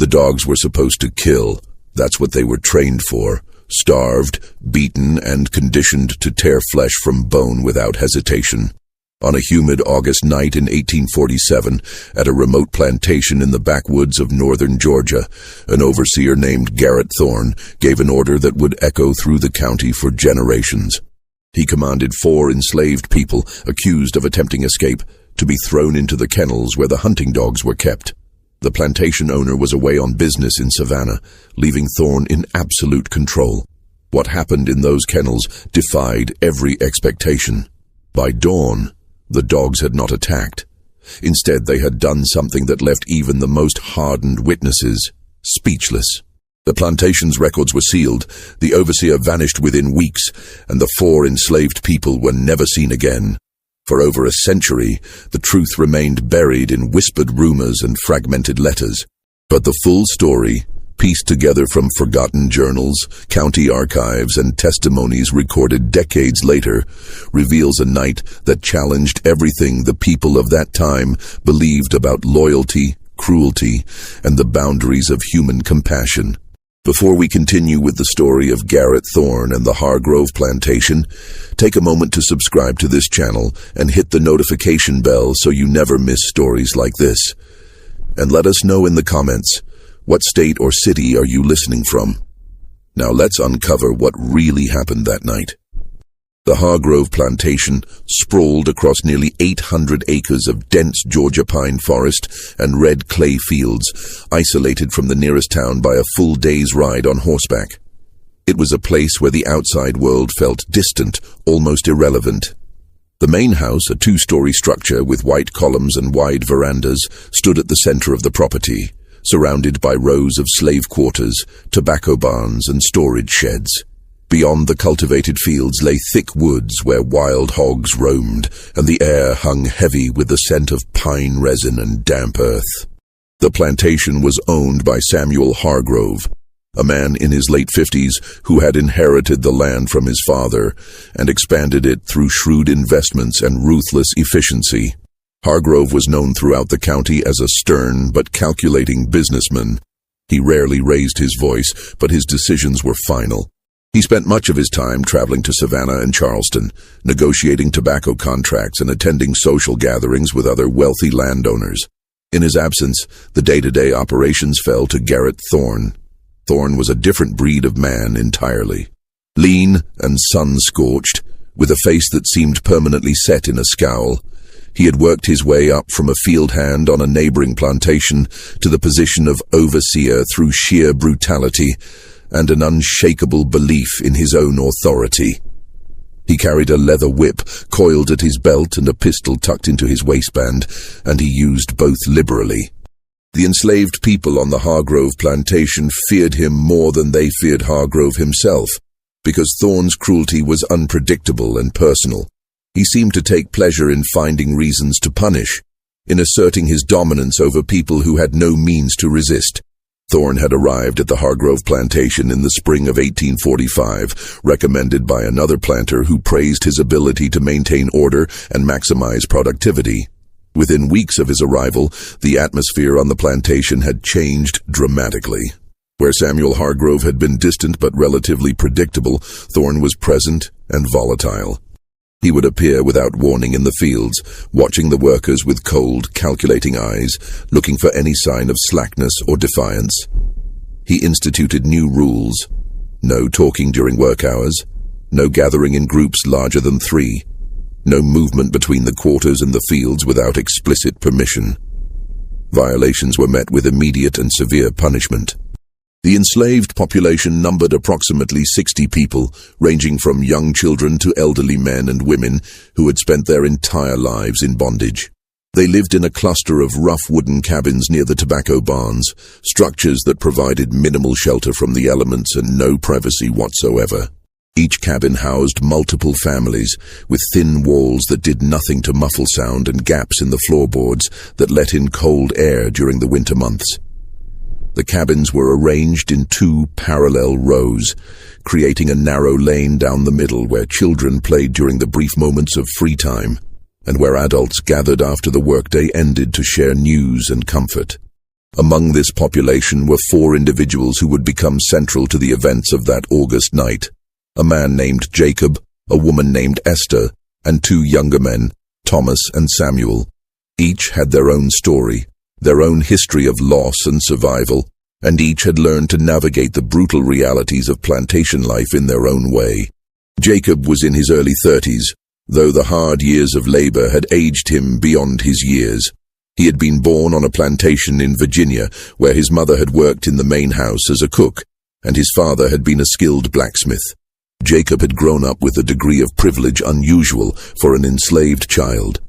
The dogs were supposed to kill. That's what they were trained for. Starved, beaten, and conditioned to tear flesh from bone without hesitation. On a humid August night in 1847, at a remote plantation in the backwoods of northern Georgia, an overseer named Garrett Thorne gave an order that would echo through the county for generations. He commanded 4 enslaved people accused of attempting escape to be thrown into the kennels where the hunting dogs were kept. The plantation owner was away on business in Savannah, leaving Thorne in absolute control. What happened in those kennels defied every expectation. By dawn, the dogs had not attacked. Instead, they had done something that left even the most hardened witnesses speechless. The plantation's records were sealed, the overseer vanished within weeks, and the 4 enslaved people were never seen again. For over a century, the truth remained buried in whispered rumors and fragmented letters. But the full story, pieced together from forgotten journals, county archives, and testimonies recorded decades later, reveals a night that challenged everything the people of that time believed about loyalty, cruelty, and the boundaries of human compassion. Before we continue with the story of Garrett Thorne and the Hargrove Plantation, take a moment to subscribe to this channel and hit the notification bell so you never miss stories like this. And let us know in the comments, what state or city are you listening from? Now let's uncover what really happened that night. The Hargrove Plantation sprawled across nearly 800 acres of dense Georgia pine forest and red clay fields, isolated from the nearest town by a full day's ride on horseback. It was a place where the outside world felt distant, almost irrelevant. The main house, a 2-story structure with white columns and wide verandas, stood at the center of the property, surrounded by rows of slave quarters, tobacco barns, and storage sheds. Beyond the cultivated fields lay thick woods where wild hogs roamed, and the air hung heavy with the scent of pine resin and damp earth. The plantation was owned by Samuel Hargrove, a man in his late 50s who had inherited the land from his father and expanded it through shrewd investments and ruthless efficiency. Hargrove was known throughout the county as a stern but calculating businessman. He rarely raised his voice, but his decisions were final. He spent much of his time traveling to Savannah and Charleston, negotiating tobacco contracts and attending social gatherings with other wealthy landowners. In his absence, the day-to-day operations fell to Garrett Thorne. Thorne was a different breed of man entirely. Lean and sun-scorched, with a face that seemed permanently set in a scowl, he had worked his way up from a field hand on a neighboring plantation to the position of overseer through sheer brutality and an unshakable belief in his own authority. He carried a leather whip coiled at his belt and a pistol tucked into his waistband, and he used both liberally. The enslaved people on the Hargrove plantation feared him more than they feared Hargrove himself, because Thorne's cruelty was unpredictable and personal. He seemed to take pleasure in finding reasons to punish, in asserting his dominance over people who had no means to resist. Thorne had arrived at the Hargrove plantation in the spring of 1845, recommended by another planter who praised his ability to maintain order and maximize productivity. Within weeks of his arrival, the atmosphere on the plantation had changed dramatically. Where Samuel Hargrove had been distant but relatively predictable, Thorne was present and volatile. He would appear without warning in the fields, watching the workers with cold, calculating eyes, looking for any sign of slackness or defiance. He instituted new rules: no talking during work hours, no gathering in groups larger than 3, no movement between the quarters and the fields without explicit permission. Violations were met with immediate and severe punishment. The enslaved population numbered approximately 60 people, ranging from young children to elderly men and women who had spent their entire lives in bondage. They lived in a cluster of rough wooden cabins near the tobacco barns, structures that provided minimal shelter from the elements and no privacy whatsoever. Each cabin housed multiple families, with thin walls that did nothing to muffle sound and gaps in the floorboards that let in cold air during the winter months. The cabins were arranged in 2 parallel rows, creating a narrow lane down the middle where children played during the brief moments of free time, and where adults gathered after the workday ended to share news and comfort. Among this population were 4 individuals who would become central to the events of that August night: a man named Jacob, a woman named Esther, and 2 younger men, Thomas and Samuel. Each had their own story, their own history of loss and survival, and each had learned to navigate the brutal realities of plantation life in their own way. Jacob was in his early 30s, though the hard years of labor had aged him beyond his years. He had been born on a plantation in Virginia, where his mother had worked in the main house as a cook, and his father had been a skilled blacksmith. Jacob had grown up with a degree of privilege unusual for an enslaved child.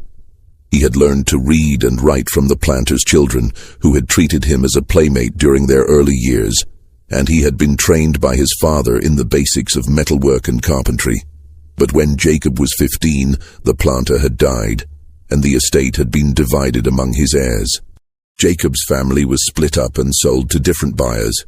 He had learned to read and write from the planter's children, who had treated him as a playmate during their early years, and he had been trained by his father in the basics of metalwork and carpentry. But when Jacob was 15, the planter had died, and the estate had been divided among his heirs. Jacob's family was split up and sold to different buyers.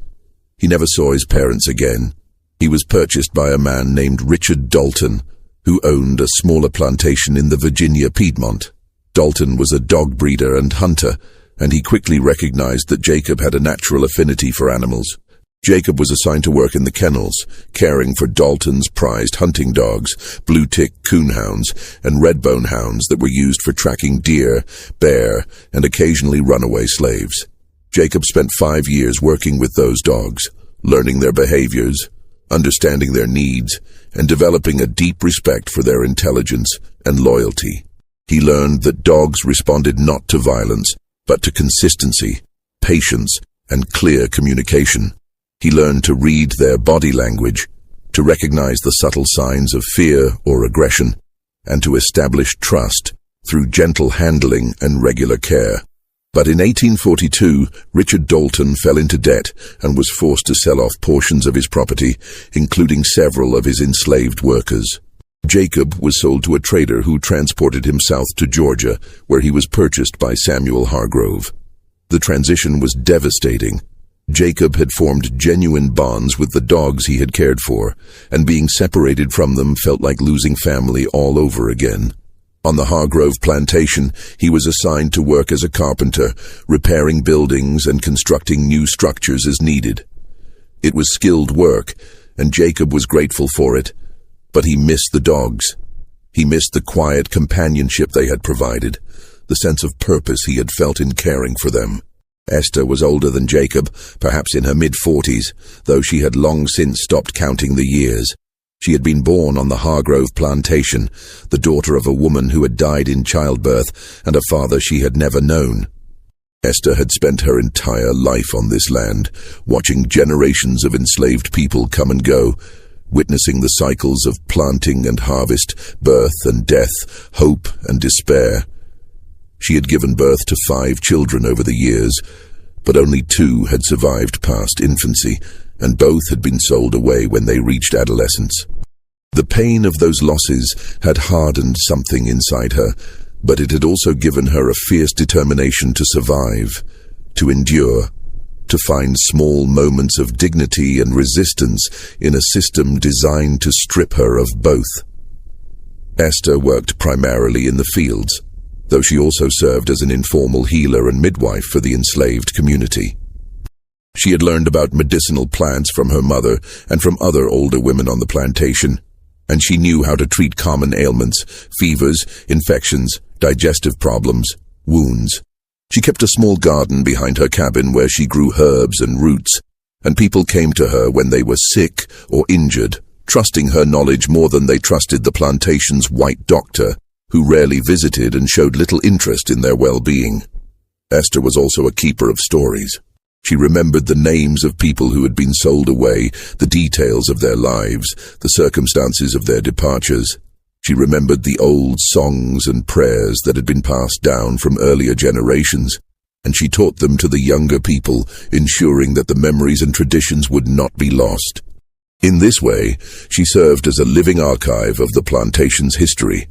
He never saw his parents again. He was purchased by a man named Richard Dalton, who owned a smaller plantation in the Virginia Piedmont. Dalton was a dog breeder and hunter, and he quickly recognized that Jacob had a natural affinity for animals. Jacob was assigned to work in the kennels, caring for Dalton's prized hunting dogs, blue-tick coonhounds, and redbone hounds that were used for tracking deer, bear, and occasionally runaway slaves. Jacob spent 5 years working with those dogs, learning their behaviors, understanding their needs, and developing a deep respect for their intelligence and loyalty. He learned that dogs responded not to violence, but to consistency, patience, and clear communication. He learned to read their body language, to recognize the subtle signs of fear or aggression, and to establish trust through gentle handling and regular care. But in 1842, Richard Dalton fell into debt and was forced to sell off portions of his property, including several of his enslaved workers. Jacob was sold to a trader who transported him south to Georgia, where he was purchased by Samuel Hargrove. The transition was devastating. Jacob had formed genuine bonds with the dogs he had cared for, and being separated from them felt like losing family all over again. On the Hargrove plantation, he was assigned to work as a carpenter, repairing buildings and constructing new structures as needed. It was skilled work, and Jacob was grateful for it, but he missed the dogs. He missed the quiet companionship they had provided, the sense of purpose he had felt in caring for them. Esther was older than Jacob, perhaps in her mid-40s, though she had long since stopped counting the years. She had been born on the Hargrove plantation, the daughter of a woman who had died in childbirth and a father she had never known. Esther had spent her entire life on this land, watching generations of enslaved people come and go, witnessing the cycles of planting and harvest, birth and death, hope and despair. She had given birth to 5 children over the years, but only 2 had survived past infancy, and both had been sold away when they reached adolescence. The pain of those losses had hardened something inside her, but it had also given her a fierce determination to survive, to endure, to find small moments of dignity and resistance in a system designed to strip her of both. Esther worked primarily in the fields, though she also served as an informal healer and midwife for the enslaved community. She had learned about medicinal plants from her mother and from other older women on the plantation, and she knew how to treat common ailments, fevers, infections, digestive problems, wounds. She kept a small garden behind her cabin where she grew herbs and roots, and people came to her when they were sick or injured, trusting her knowledge more than they trusted the plantation's white doctor, who rarely visited and showed little interest in their well-being. Esther was also a keeper of stories. She remembered the names of people who had been sold away, the details of their lives, the circumstances of their departures. She remembered the old songs and prayers that had been passed down from earlier generations, and she taught them to the younger people, ensuring that the memories and traditions would not be lost. In this way, she served as a living archive of the plantation's history,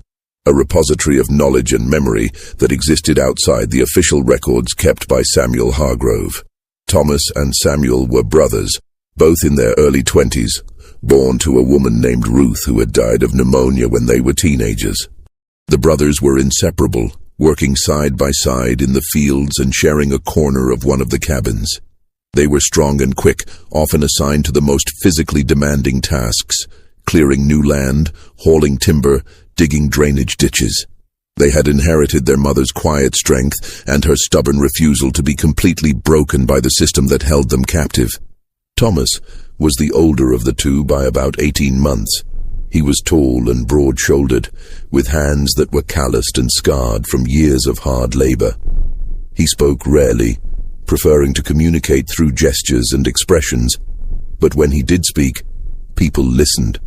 a repository of knowledge and memory that existed outside the official records kept by Samuel Hargrove. Thomas and Samuel were brothers, both in their early 20s, born to a woman named Ruth who had died of pneumonia when they were teenagers. The brothers were inseparable, working side by side in the fields and sharing a corner of one of the cabins. They were strong and quick, often assigned to the most physically demanding tasks, clearing new land, hauling timber, digging drainage ditches. They had inherited their mother's quiet strength and her stubborn refusal to be completely broken by the system that held them captive. Thomas was the older of the two by about 18 months. He was tall and broad-shouldered, with hands that were calloused and scarred from years of hard labor. He spoke rarely, preferring to communicate through gestures and expressions, but when he did speak, people listened.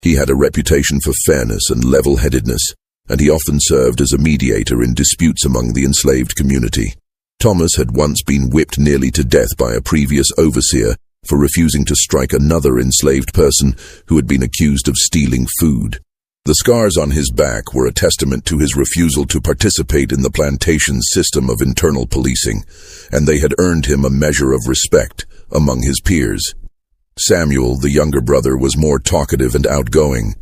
He had a reputation for fairness and level-headedness, and he often served as a mediator in disputes among the enslaved community. Thomas had once been whipped nearly to death by a previous overseer for refusing to strike another enslaved person who had been accused of stealing food. The scars on his back were a testament to his refusal to participate in the plantation's system of internal policing, and they had earned him a measure of respect among his peers. Samuel, the younger brother, was more talkative and outgoing.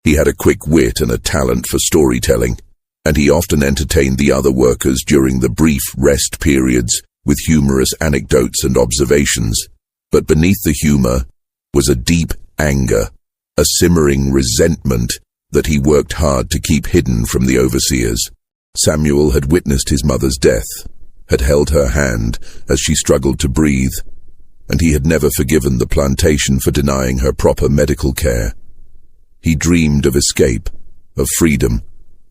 He had a quick wit and a talent for storytelling, and he often entertained the other workers during the brief rest periods with humorous anecdotes and observations. But beneath the humor was a deep anger, a simmering resentment that he worked hard to keep hidden from the overseers. Samuel had witnessed his mother's death, had held her hand as she struggled to breathe, and he had never forgiven the plantation for denying her proper medical care. He dreamed of escape, of freedom,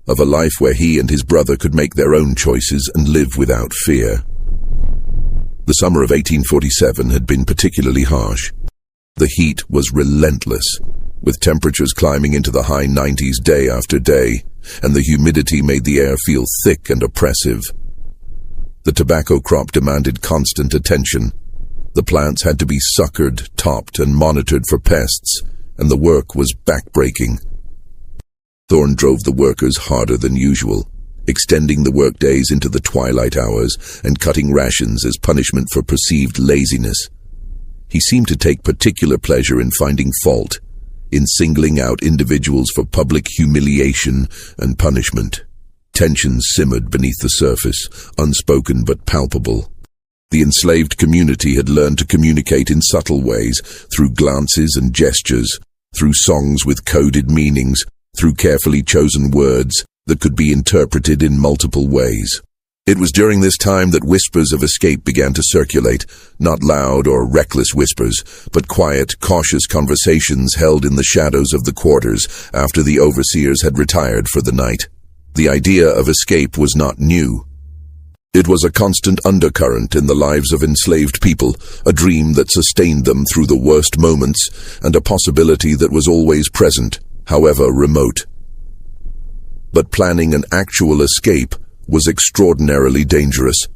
of a life where he and his brother could make their own choices and live without fear. The summer of 1847 had been particularly harsh. The heat was relentless, with temperatures climbing into the high 90s day after day, and the humidity made the air feel thick and oppressive. The tobacco crop demanded constant attention. The plants had to be suckered, topped, and monitored for pests, and the work was backbreaking. Thorne drove the workers harder than usual, extending the workdays into the twilight hours and cutting rations as punishment for perceived laziness. He seemed to take particular pleasure in finding fault, in singling out individuals for public humiliation and punishment. Tensions simmered beneath the surface, unspoken but palpable. The enslaved community had learned to communicate in subtle ways, through glances and gestures, through songs with coded meanings, through carefully chosen words that could be interpreted in multiple ways. It was during this time that whispers of escape began to circulate, not loud or reckless whispers, but quiet, cautious conversations held in the shadows of the quarters after the overseers had retired for the night. The idea of escape was not new. It was a constant undercurrent in the lives of enslaved people, a dream that sustained them through the worst moments, and a possibility that was always present, however remote. But planning an actual escape was extraordinarily dangerous.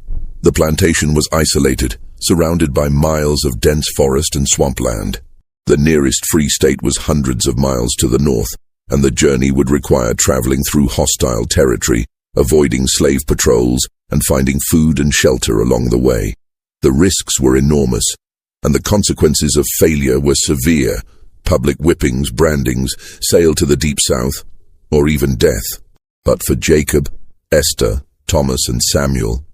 The plantation was isolated, surrounded by miles of dense forest and swampland. The nearest free state was hundreds of miles to the north, and the journey would require traveling through hostile territory, avoiding slave patrols, and finding food and shelter along the way. The risks were enormous, and the consequences of failure were severe: public whippings, brandings, sale to the deep south, or even death. But for Jacob, Esther, Thomas, and Samuel,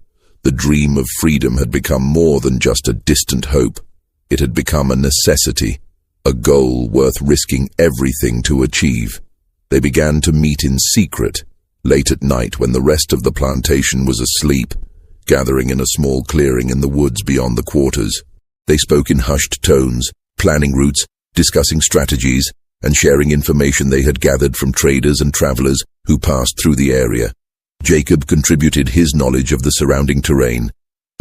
the dream of freedom had become more than just a distant hope. It had become a necessity, a goal worth risking everything to achieve. They began to meet in secret, late at night when the rest of the plantation was asleep, gathering in a small clearing in the woods beyond the quarters. They spoke in hushed tones, planning routes, discussing strategies, and sharing information they had gathered from traders and travelers who passed through the area. Jacob contributed his knowledge of the surrounding terrain.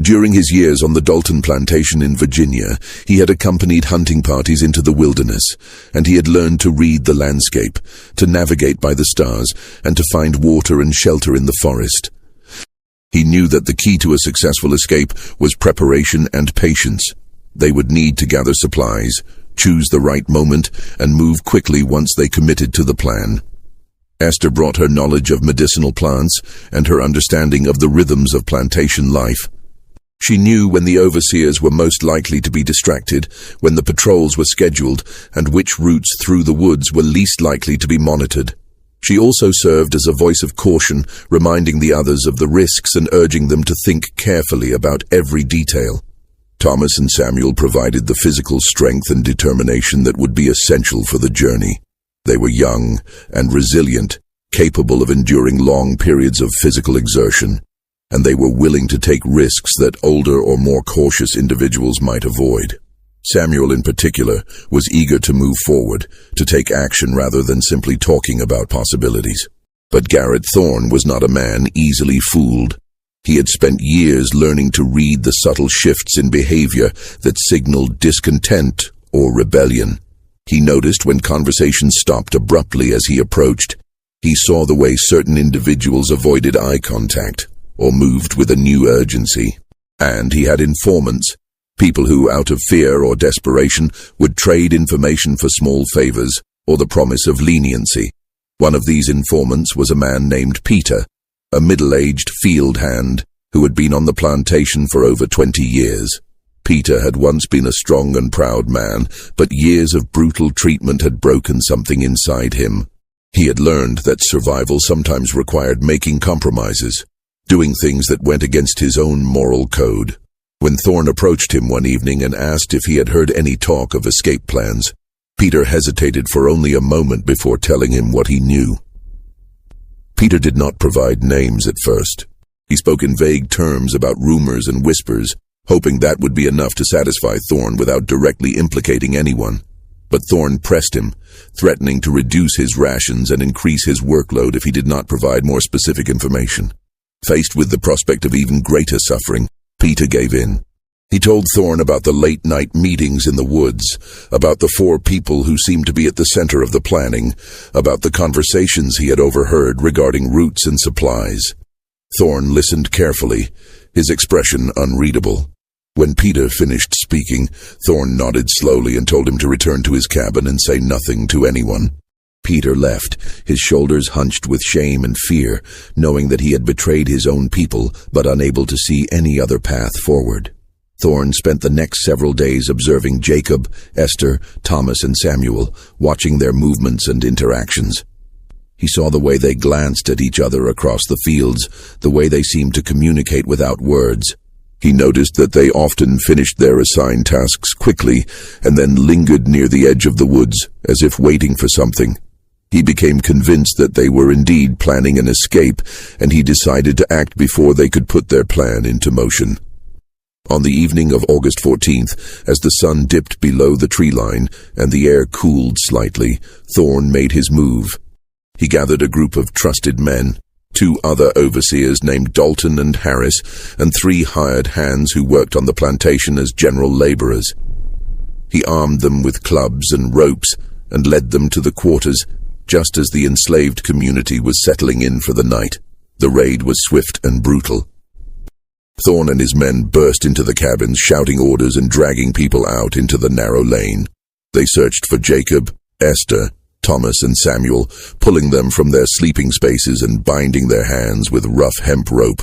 During his years on the Dalton plantation in Virginia, he had accompanied hunting parties into the wilderness, and he had learned to read the landscape, to navigate by the stars, and to find water and shelter in the forest. He knew that the key to a successful escape was preparation and patience. They would need to gather supplies, choose the right moment, and move quickly once they committed to the plan. Esther brought her knowledge of medicinal plants and her understanding of the rhythms of plantation life. She knew when the overseers were most likely to be distracted, when the patrols were scheduled, and which routes through the woods were least likely to be monitored. She also served as a voice of caution, reminding the others of the risks and urging them to think carefully about every detail. Thomas and Samuel provided the physical strength and determination that would be essential for the journey. They were young and resilient, capable of enduring long periods of physical exertion, and they were willing to take risks that older or more cautious individuals might avoid. Samuel, in particular, was eager to move forward, to take action rather than simply talking about possibilities. But Garrett Thorne was not a man easily fooled. He had spent years learning to read the subtle shifts in behavior that signaled discontent or rebellion. He noticed when conversations stopped abruptly as he approached. He saw the way certain individuals avoided eye contact or moved with a new urgency. And he had informants, people who, out of fear or desperation, would trade information for small favors or the promise of leniency. One of these informants was a man named Peter, a middle-aged field hand who had been on the plantation for over 20 years. Peter had once been a strong and proud man, but years of brutal treatment had broken something inside him. He had learned that survival sometimes required making compromises, doing things that went against his own moral code. When Thorne approached him one evening and asked if he had heard any talk of escape plans, Peter hesitated for only a moment before telling him what he knew. Peter did not provide names at first. He spoke in vague terms about rumors and whispers, hoping that would be enough to satisfy Thorne without directly implicating anyone. But Thorne pressed him, threatening to reduce his rations and increase his workload if he did not provide more specific information. Faced with the prospect of even greater suffering, Peter gave in. He told Thorne about the late-night meetings in the woods, about the 4 people who seemed to be at the center of the planning, about the conversations he had overheard regarding routes and supplies. Thorne listened carefully, his expression unreadable. When Peter finished speaking, Thorne nodded slowly and told him to return to his cabin and say nothing to anyone. Peter left, his shoulders hunched with shame and fear, knowing that he had betrayed his own people, but unable to see any other path forward. Thorne spent the next several days observing Jacob, Esther, Thomas, and Samuel, watching their movements and interactions. He saw the way they glanced at each other across the fields, the way they seemed to communicate without words. He noticed that they often finished their assigned tasks quickly and then lingered near the edge of the woods, as if waiting for something. He became convinced that they were indeed planning an escape, and he decided to act before they could put their plan into motion. On the evening of August 14th, as the sun dipped below the tree line and the air cooled slightly, Thorne made his move. He gathered a group of trusted men, 2 other overseers named Dalton and Harris, and 3 hired hands who worked on the plantation as general laborers. He armed them with clubs and ropes and led them to the quarters, just as the enslaved community was settling in for the night. The raid was swift and brutal. Thorne and his men burst into the cabins, shouting orders and dragging people out into the narrow lane. They searched for Jacob, Esther, Thomas, and Samuel, pulling them from their sleeping spaces and binding their hands with rough hemp rope.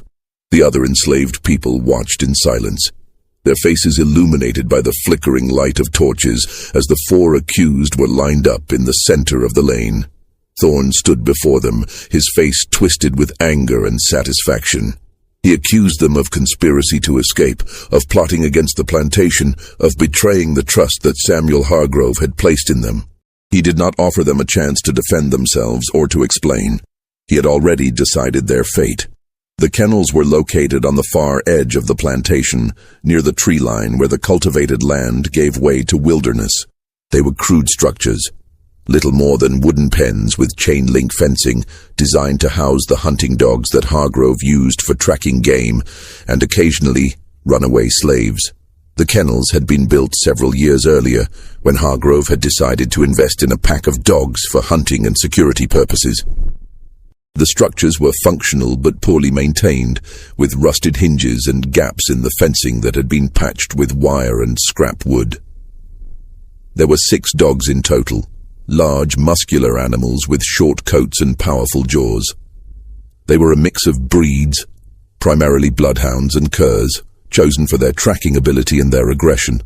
The other enslaved people watched in silence, their faces illuminated by the flickering light of torches as the 4 accused were lined up in the center of the lane. Thorne stood before them, his face twisted with anger and satisfaction. He accused them of conspiracy to escape, of plotting against the plantation, of betraying the trust that Samuel Hargrove had placed in them. He did not offer them a chance to defend themselves or to explain. He had already decided their fate. The kennels were located on the far edge of the plantation, near the tree line where the cultivated land gave way to wilderness. They were crude structures, little more than wooden pens with chain-link fencing, designed to house the hunting dogs that Hargrove used for tracking game, and occasionally runaway slaves. The kennels had been built several years earlier, when Hargrove had decided to invest in a pack of dogs for hunting and security purposes. The structures were functional but poorly maintained, with rusted hinges and gaps in the fencing that had been patched with wire and scrap wood. There were 6 dogs in total, large, muscular animals with short coats and powerful jaws. They were a mix of breeds, primarily bloodhounds and curs, chosen for their tracking ability and their aggression.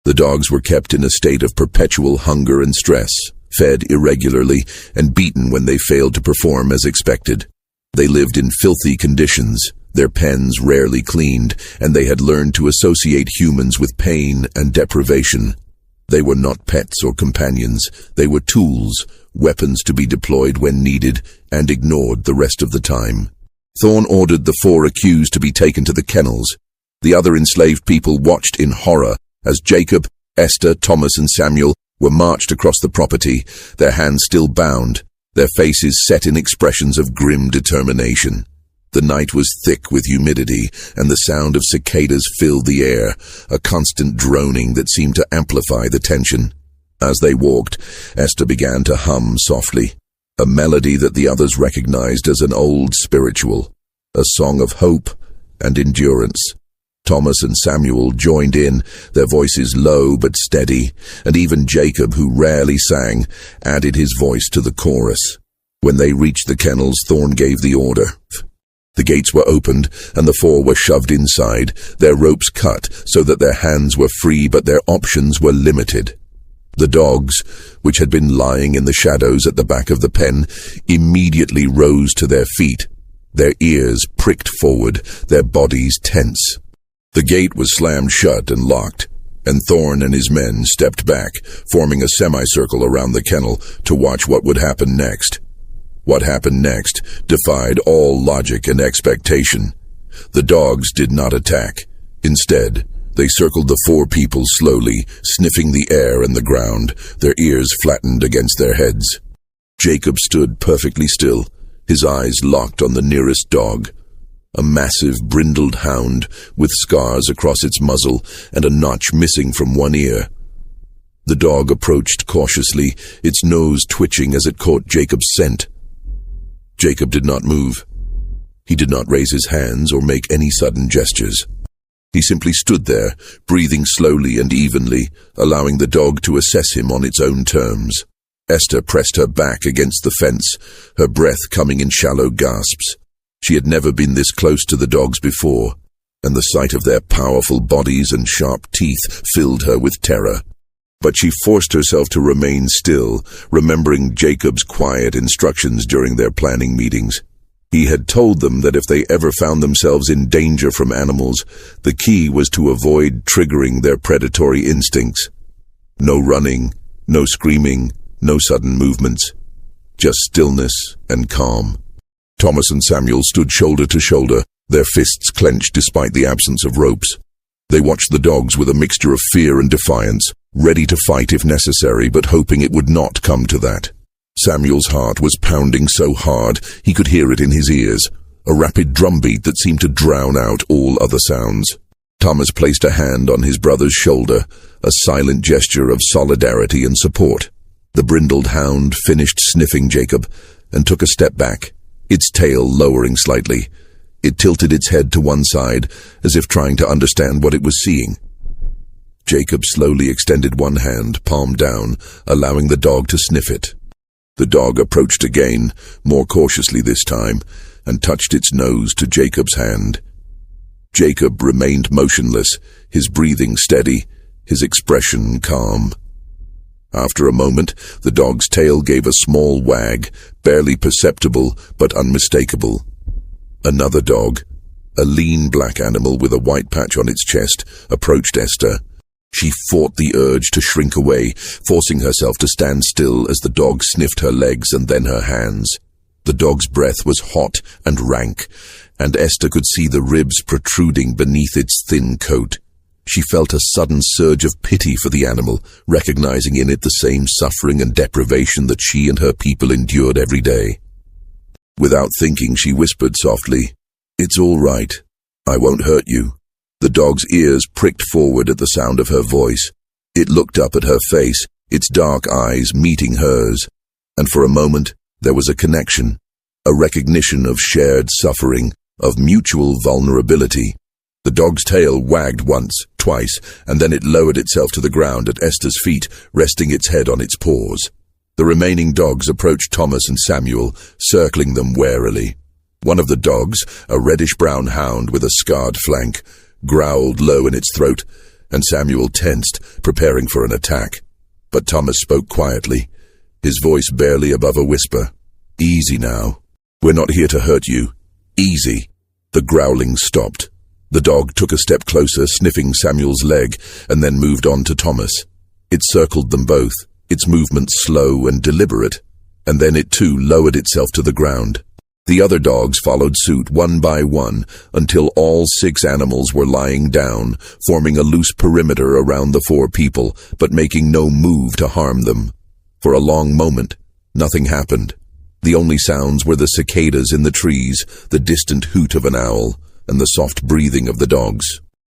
The dogs were kept in a state of perpetual hunger and stress, fed irregularly, and beaten when they failed to perform as expected. They lived in filthy conditions, their pens rarely cleaned, and they had learned to associate humans with pain and deprivation. They were not pets or companions. They were tools, weapons to be deployed when needed, and ignored the rest of the time. Thorne ordered the 4 accused to be taken to the kennels. The other enslaved people watched in horror as Jacob, Esther, Thomas, and Samuel were marched across the property, their hands still bound, their faces set in expressions of grim determination. The night was thick with humidity, and the sound of cicadas filled the air, a constant droning that seemed to amplify the tension. As they walked, Esther began to hum softly, a melody that the others recognized as an old spiritual, a song of hope and endurance. Thomas and Samuel joined in, their voices low but steady, and even Jacob, who rarely sang, added his voice to the chorus. When they reached the kennels, Thorne gave the order. The gates were opened, and the 4 were shoved inside, their ropes cut so that their hands were free but their options were limited. The dogs, which had been lying in the shadows at the back of the pen, immediately rose to their feet, their ears pricked forward, their bodies tense. The gate was slammed shut and locked, and Thorne and his men stepped back, forming a semicircle around the kennel to watch what would happen next. What happened next defied all logic and expectation. The dogs did not attack. Instead, they circled the 4 people slowly, sniffing the air and the ground, their ears flattened against their heads. Jacob stood perfectly still, his eyes locked on the nearest dog, a massive brindled hound with scars across its muzzle and a notch missing from one ear. The dog approached cautiously, its nose twitching as it caught Jacob's scent. Jacob did not move. He did not raise his hands or make any sudden gestures. He simply stood there, breathing slowly and evenly, allowing the dog to assess him on its own terms. Esther pressed her back against the fence, her breath coming in shallow gasps. She had never been this close to the dogs before, and the sight of their powerful bodies and sharp teeth filled her with terror. But she forced herself to remain still, remembering Jacob's quiet instructions during their planning meetings. He had told them that if they ever found themselves in danger from animals, the key was to avoid triggering their predatory instincts. No running, no screaming, no sudden movements. Just stillness and calm. Thomas and Samuel stood shoulder to shoulder, their fists clenched despite the absence of ropes. They watched the dogs with a mixture of fear and defiance, ready to fight if necessary, but hoping it would not come to that. Samuel's heart was pounding so hard he could hear it in his ears, a rapid drumbeat that seemed to drown out all other sounds. Thomas placed a hand on his brother's shoulder, a silent gesture of solidarity and support. The brindled hound finished sniffing Jacob and took a step back, its tail lowering slightly. It tilted its head to one side, as if trying to understand what it was seeing. Jacob slowly extended one hand, palm down, allowing the dog to sniff it. The dog approached again, more cautiously this time, and touched its nose to Jacob's hand. Jacob remained motionless, his breathing steady, his expression calm. After a moment, the dog's tail gave a small wag, barely perceptible but unmistakable. Another dog, a lean black animal with a white patch on its chest, approached Esther. She fought the urge to shrink away, forcing herself to stand still as the dog sniffed her legs and then her hands. The dog's breath was hot and rank, and Esther could see the ribs protruding beneath its thin coat. She felt a sudden surge of pity for the animal, recognizing in it the same suffering and deprivation that she and her people endured every day. Without thinking, she whispered softly, "It's all right. I won't hurt you." The dog's ears pricked forward at the sound of her voice. It looked up at her face, its dark eyes meeting hers, and for a moment there was a connection, a recognition of shared suffering, of mutual vulnerability. The dog's tail wagged once, twice, and then it lowered itself to the ground at Esther's feet, resting its head on its paws. The remaining dogs approached Thomas and Samuel, circling them warily. One of the dogs, a reddish-brown hound with a scarred flank, growled low in its throat, and Samuel tensed, preparing for an attack. But Thomas spoke quietly. his voice barely above a whisper. "Easy now. We're not here to hurt you. Easy." The growling stopped. The dog took a step closer, sniffing Samuel's leg, and then moved on to Thomas. It circled them both, its movements slow and deliberate, and then it too lowered itself to the ground. The other dogs followed suit one by one until all 6 animals were lying down, forming a loose perimeter around the 4 people, but making no move to harm them. For a long moment, nothing happened. The only sounds were the cicadas in the trees, the distant hoot of an owl, and the soft breathing of the dogs.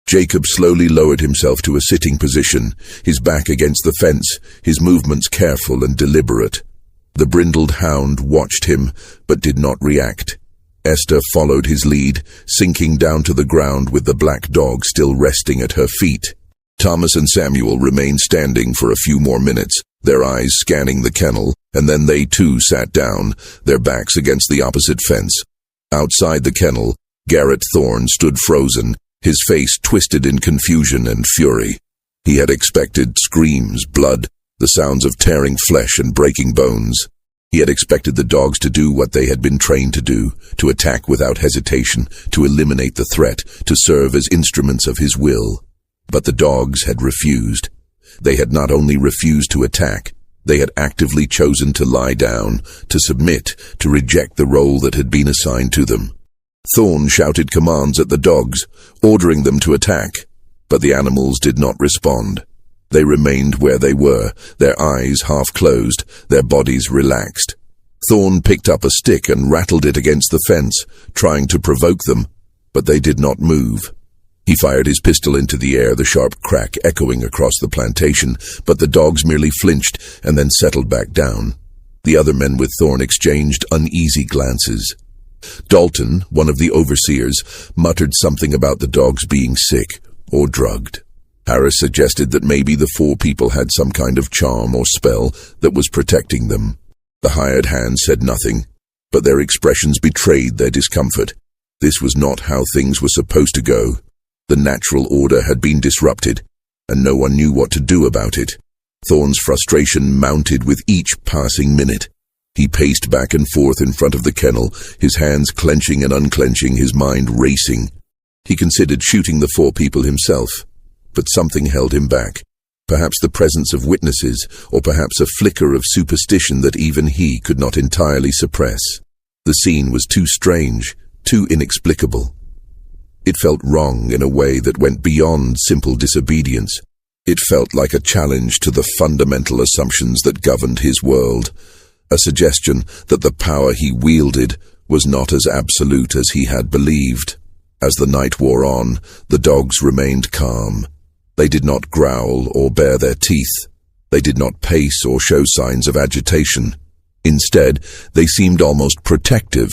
Jacob slowly lowered himself to a sitting position, his back against the fence, his movements careful and deliberate. The brindled hound watched him, but did not react. Esther followed his lead, sinking down to the ground with the black dog still resting at her feet. Thomas and Samuel remained standing for a few more minutes, their eyes scanning the kennel, and then they too sat down, their backs against the opposite fence. Outside the kennel, Garrett Thorne stood frozen, his face twisted in confusion and fury. He had expected screams, blood, the sounds of tearing flesh and breaking bones. He had expected the dogs to do what they had been trained to do, to attack without hesitation, to eliminate the threat, to serve as instruments of his will. But the dogs had refused. They had not only refused to attack, they had actively chosen to lie down, to submit, to reject the role that had been assigned to them. Thorne shouted commands at the dogs, ordering them to attack, but the animals did not respond. They remained where they were, their eyes half closed, their bodies relaxed. Thorne picked up a stick and rattled it against the fence, trying to provoke them, but they did not move. He fired his pistol into the air, the sharp crack echoing across the plantation, but the dogs merely flinched and then settled back down. The other men with Thorne exchanged uneasy glances. Dalton, one of the overseers, muttered something about the dogs being sick or drugged. Harris suggested that maybe the 4 people had some kind of charm or spell that was protecting them. The hired hand said nothing, but their expressions betrayed their discomfort. This was not how things were supposed to go. The natural order had been disrupted, and no one knew what to do about it. Thorne's frustration mounted with each passing minute. He paced back and forth in front of the kennel, his hands clenching and unclenching, his mind racing. He considered shooting the 4 people himself, but something held him back. Perhaps the presence of witnesses, or perhaps a flicker of superstition that even he could not entirely suppress. The scene was too strange, too inexplicable. It felt wrong in a way that went beyond simple disobedience. It felt like a challenge to the fundamental assumptions that governed his world, a suggestion that the power he wielded was not as absolute as he had believed. As the night wore on, the dogs remained calm. They did not growl or bare their teeth. They did not pace or show signs of agitation. Instead, they seemed almost protective,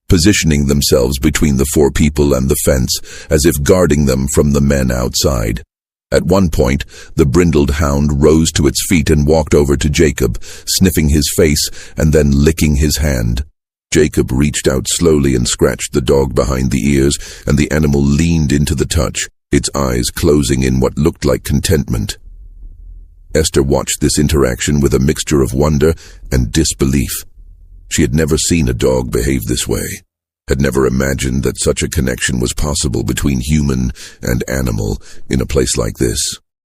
positioning themselves between the 4 people and the fence, as if guarding them from the men outside. At one point, the brindled hound rose to its feet and walked over to Jacob, sniffing his face and then licking his hand. Jacob reached out slowly and scratched the dog behind the ears, and the animal leaned into the touch, its eyes closing in what looked like contentment. Esther watched this interaction with a mixture of wonder and disbelief. She had never seen a dog behave this way, had never imagined that such a connection was possible between human and animal in a place like this.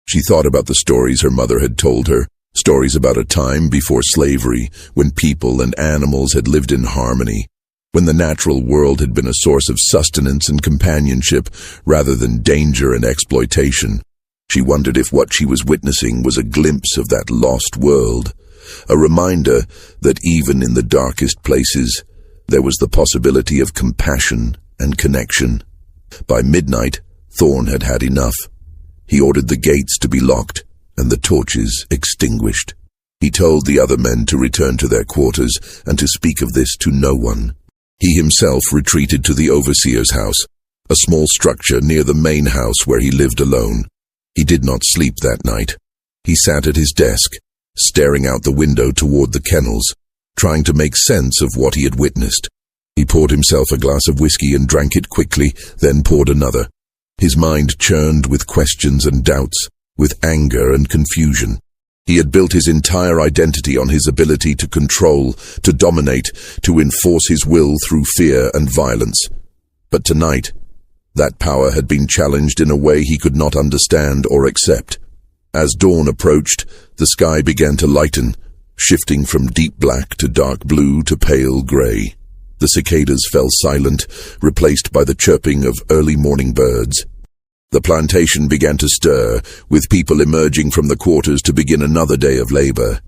She thought about the stories her mother had told her, stories about a time before slavery, when people and animals had lived in harmony, when the natural world had been a source of sustenance and companionship rather than danger and exploitation. She wondered if what she was witnessing was a glimpse of that lost world, a reminder that even in the darkest places, there was the possibility of compassion and connection. By midnight, Thorne had had enough. He ordered the gates to be locked and the torches extinguished. He told the other men to return to their quarters and to speak of this to no one. He himself retreated to the overseer's house, a small structure near the main house where he lived alone. He did not sleep that night. He sat at his desk, staring out the window toward the kennels, trying to make sense of what he had witnessed. He poured himself a glass of whiskey and drank it quickly, then poured another. His mind churned with questions and doubts, with anger and confusion. He had built his entire identity on his ability to control, to dominate, to enforce his will through fear and violence. But tonight, that power had been challenged in a way he could not understand or accept. As dawn approached, the sky began to lighten, shifting from deep black to dark blue to pale gray. The cicadas fell silent, replaced by the chirping of early morning birds. The plantation began to stir, with people emerging from the quarters to begin another day of labor.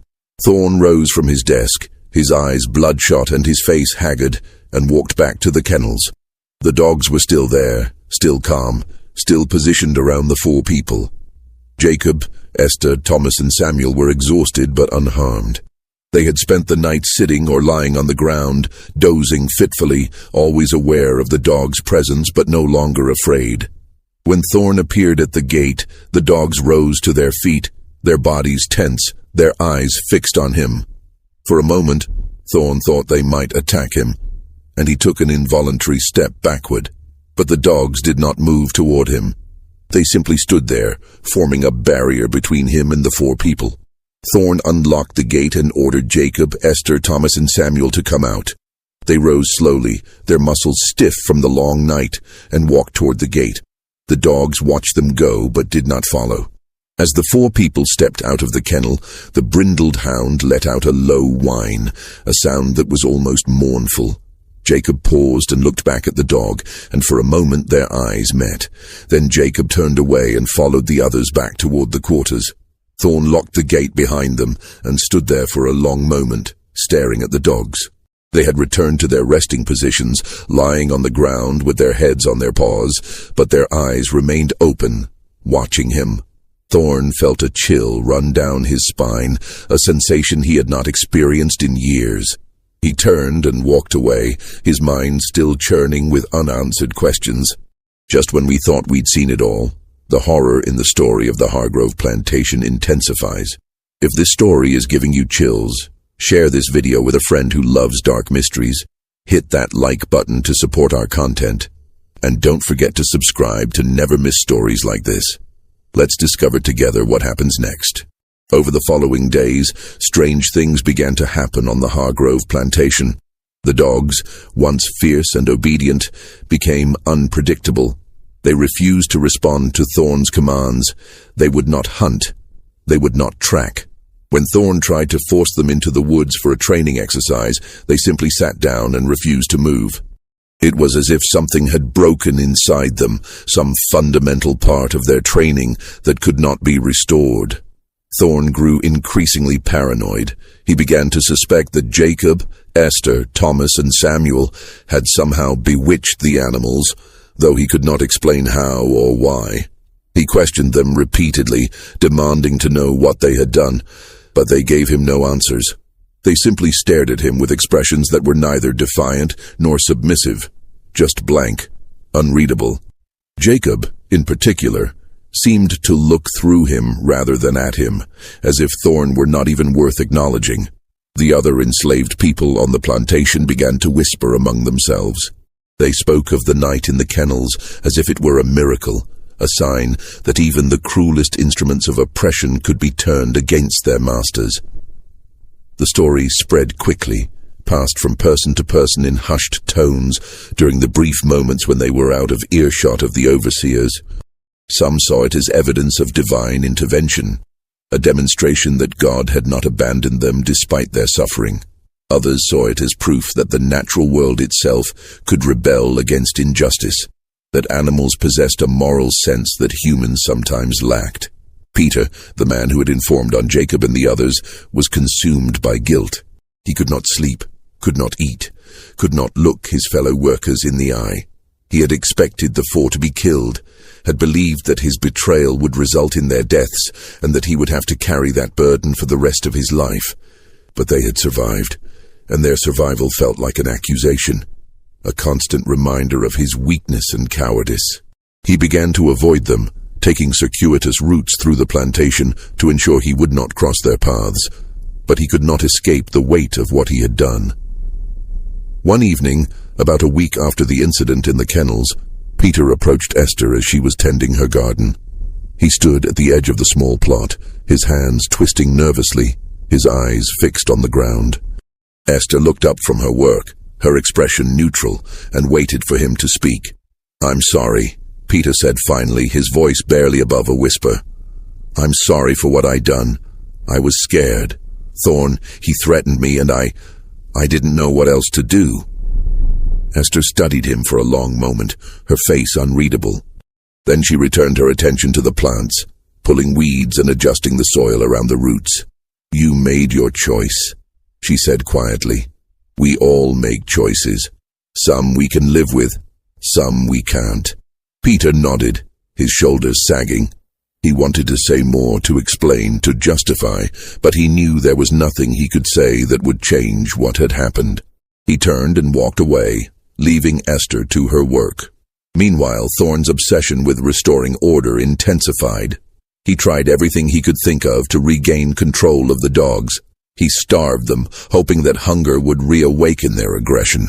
Thorne rose from his desk, his eyes bloodshot and his face haggard, and walked back to the kennels. The dogs were still there, still calm, still positioned around the four people. Jacob, Esther, Thomas, and Samuel were exhausted but unharmed. They had spent the night sitting or lying on the ground, dozing fitfully, always aware of the dog's presence but no longer afraid. When Thorne appeared at the gate, the dogs rose to their feet, their bodies tense, their eyes fixed on him. For a moment, Thorne thought they might attack him, and he took an involuntary step backward. But the dogs did not move toward him. They simply stood there, forming a barrier between him and the four people. Thorne unlocked the gate and ordered Jacob, Esther, Thomas, and Samuel to come out. They rose slowly, their muscles stiff from the long night, and walked toward the gate. The dogs watched them go, but did not follow. As the four people stepped out of the kennel, the brindled hound let out a low whine, a sound that was almost mournful. Jacob paused and looked back at the dog, and for a moment their eyes met. Then Jacob turned away and followed the others back toward the quarters. Thorne locked the gate behind them and stood there for a long moment, staring at the dogs. They had returned to their resting positions, lying on the ground with their heads on their paws, but their eyes remained open, watching him. Thorne felt a chill run down his spine, a sensation he had not experienced in years. He turned and walked away, his mind still churning with unanswered questions. Just when we thought we'd seen it all, the horror in the story of the Hargrove plantation intensifies. If this story is giving you chills, share this video with a friend who loves dark mysteries. Hit that like button to support our content. And don't forget to subscribe to never miss stories like this. Let's discover together what happens next. Over the following days, strange things began to happen on the Hargrove plantation. The dogs, once fierce and obedient, became unpredictable. They refused to respond to Thorne's commands. They would not hunt. They would not track. When Thorne tried to force them into the woods for a training exercise, they simply sat down and refused to move. It was as if something had broken inside them, some fundamental part of their training that could not be restored. Thorne grew increasingly paranoid. He began to suspect that Jacob, Esther, Thomas, and Samuel had somehow bewitched the animals, though he could not explain how or why. He questioned them repeatedly, demanding to know what they had done, but they gave him no answers. They simply stared at him with expressions that were neither defiant nor submissive, just blank, unreadable. Jacob, in particular, seemed to look through him rather than at him, as if Thorne were not even worth acknowledging. The other enslaved people on the plantation began to whisper among themselves. They spoke of the night in the kennels as if it were a miracle, a sign that even the cruelest instruments of oppression could be turned against their masters. The story spread quickly, passed from person to person in hushed tones during the brief moments when they were out of earshot of the overseers. Some saw it as evidence of divine intervention, a demonstration that God had not abandoned them despite their suffering. Others saw it as proof that the natural world itself could rebel against injustice, that animals possessed a moral sense that humans sometimes lacked. Peter, the man who had informed on Jacob and the others, was consumed by guilt. He could not sleep, could not eat, could not look his fellow workers in the eye. He had expected the four to be killed, had believed that his betrayal would result in their deaths, and that he would have to carry that burden for the rest of his life. But they had survived, and their survival felt like an accusation, a constant reminder of his weakness and cowardice. He began to avoid them, taking circuitous routes through the plantation to ensure he would not cross their paths, but he could not escape the weight of what he had done. One evening, about a week after the incident in the kennels, Peter approached Esther as she was tending her garden. He stood at the edge of the small plot, his hands twisting nervously, his eyes fixed on the ground. Esther looked up from her work, her expression neutral, and waited for him to speak. "I'm sorry," Peter said finally, his voice barely above a whisper. "I'm sorry for what I done. I was scared. Thorn, he threatened me, and I didn't know what else to do." Esther studied him for a long moment, her face unreadable. Then she returned her attention to the plants, pulling weeds and adjusting the soil around the roots. "You made your choice," she said quietly. "We all make choices. Some we can live with, some we can't." Peter nodded, his shoulders sagging. He wanted to say more, to explain, to justify, but he knew there was nothing he could say that would change what had happened. He turned and walked away, leaving Esther to her work. Meanwhile, Thorn's obsession with restoring order intensified. He tried everything he could think of to regain control of the dogs. He starved them, hoping that hunger would reawaken their aggression.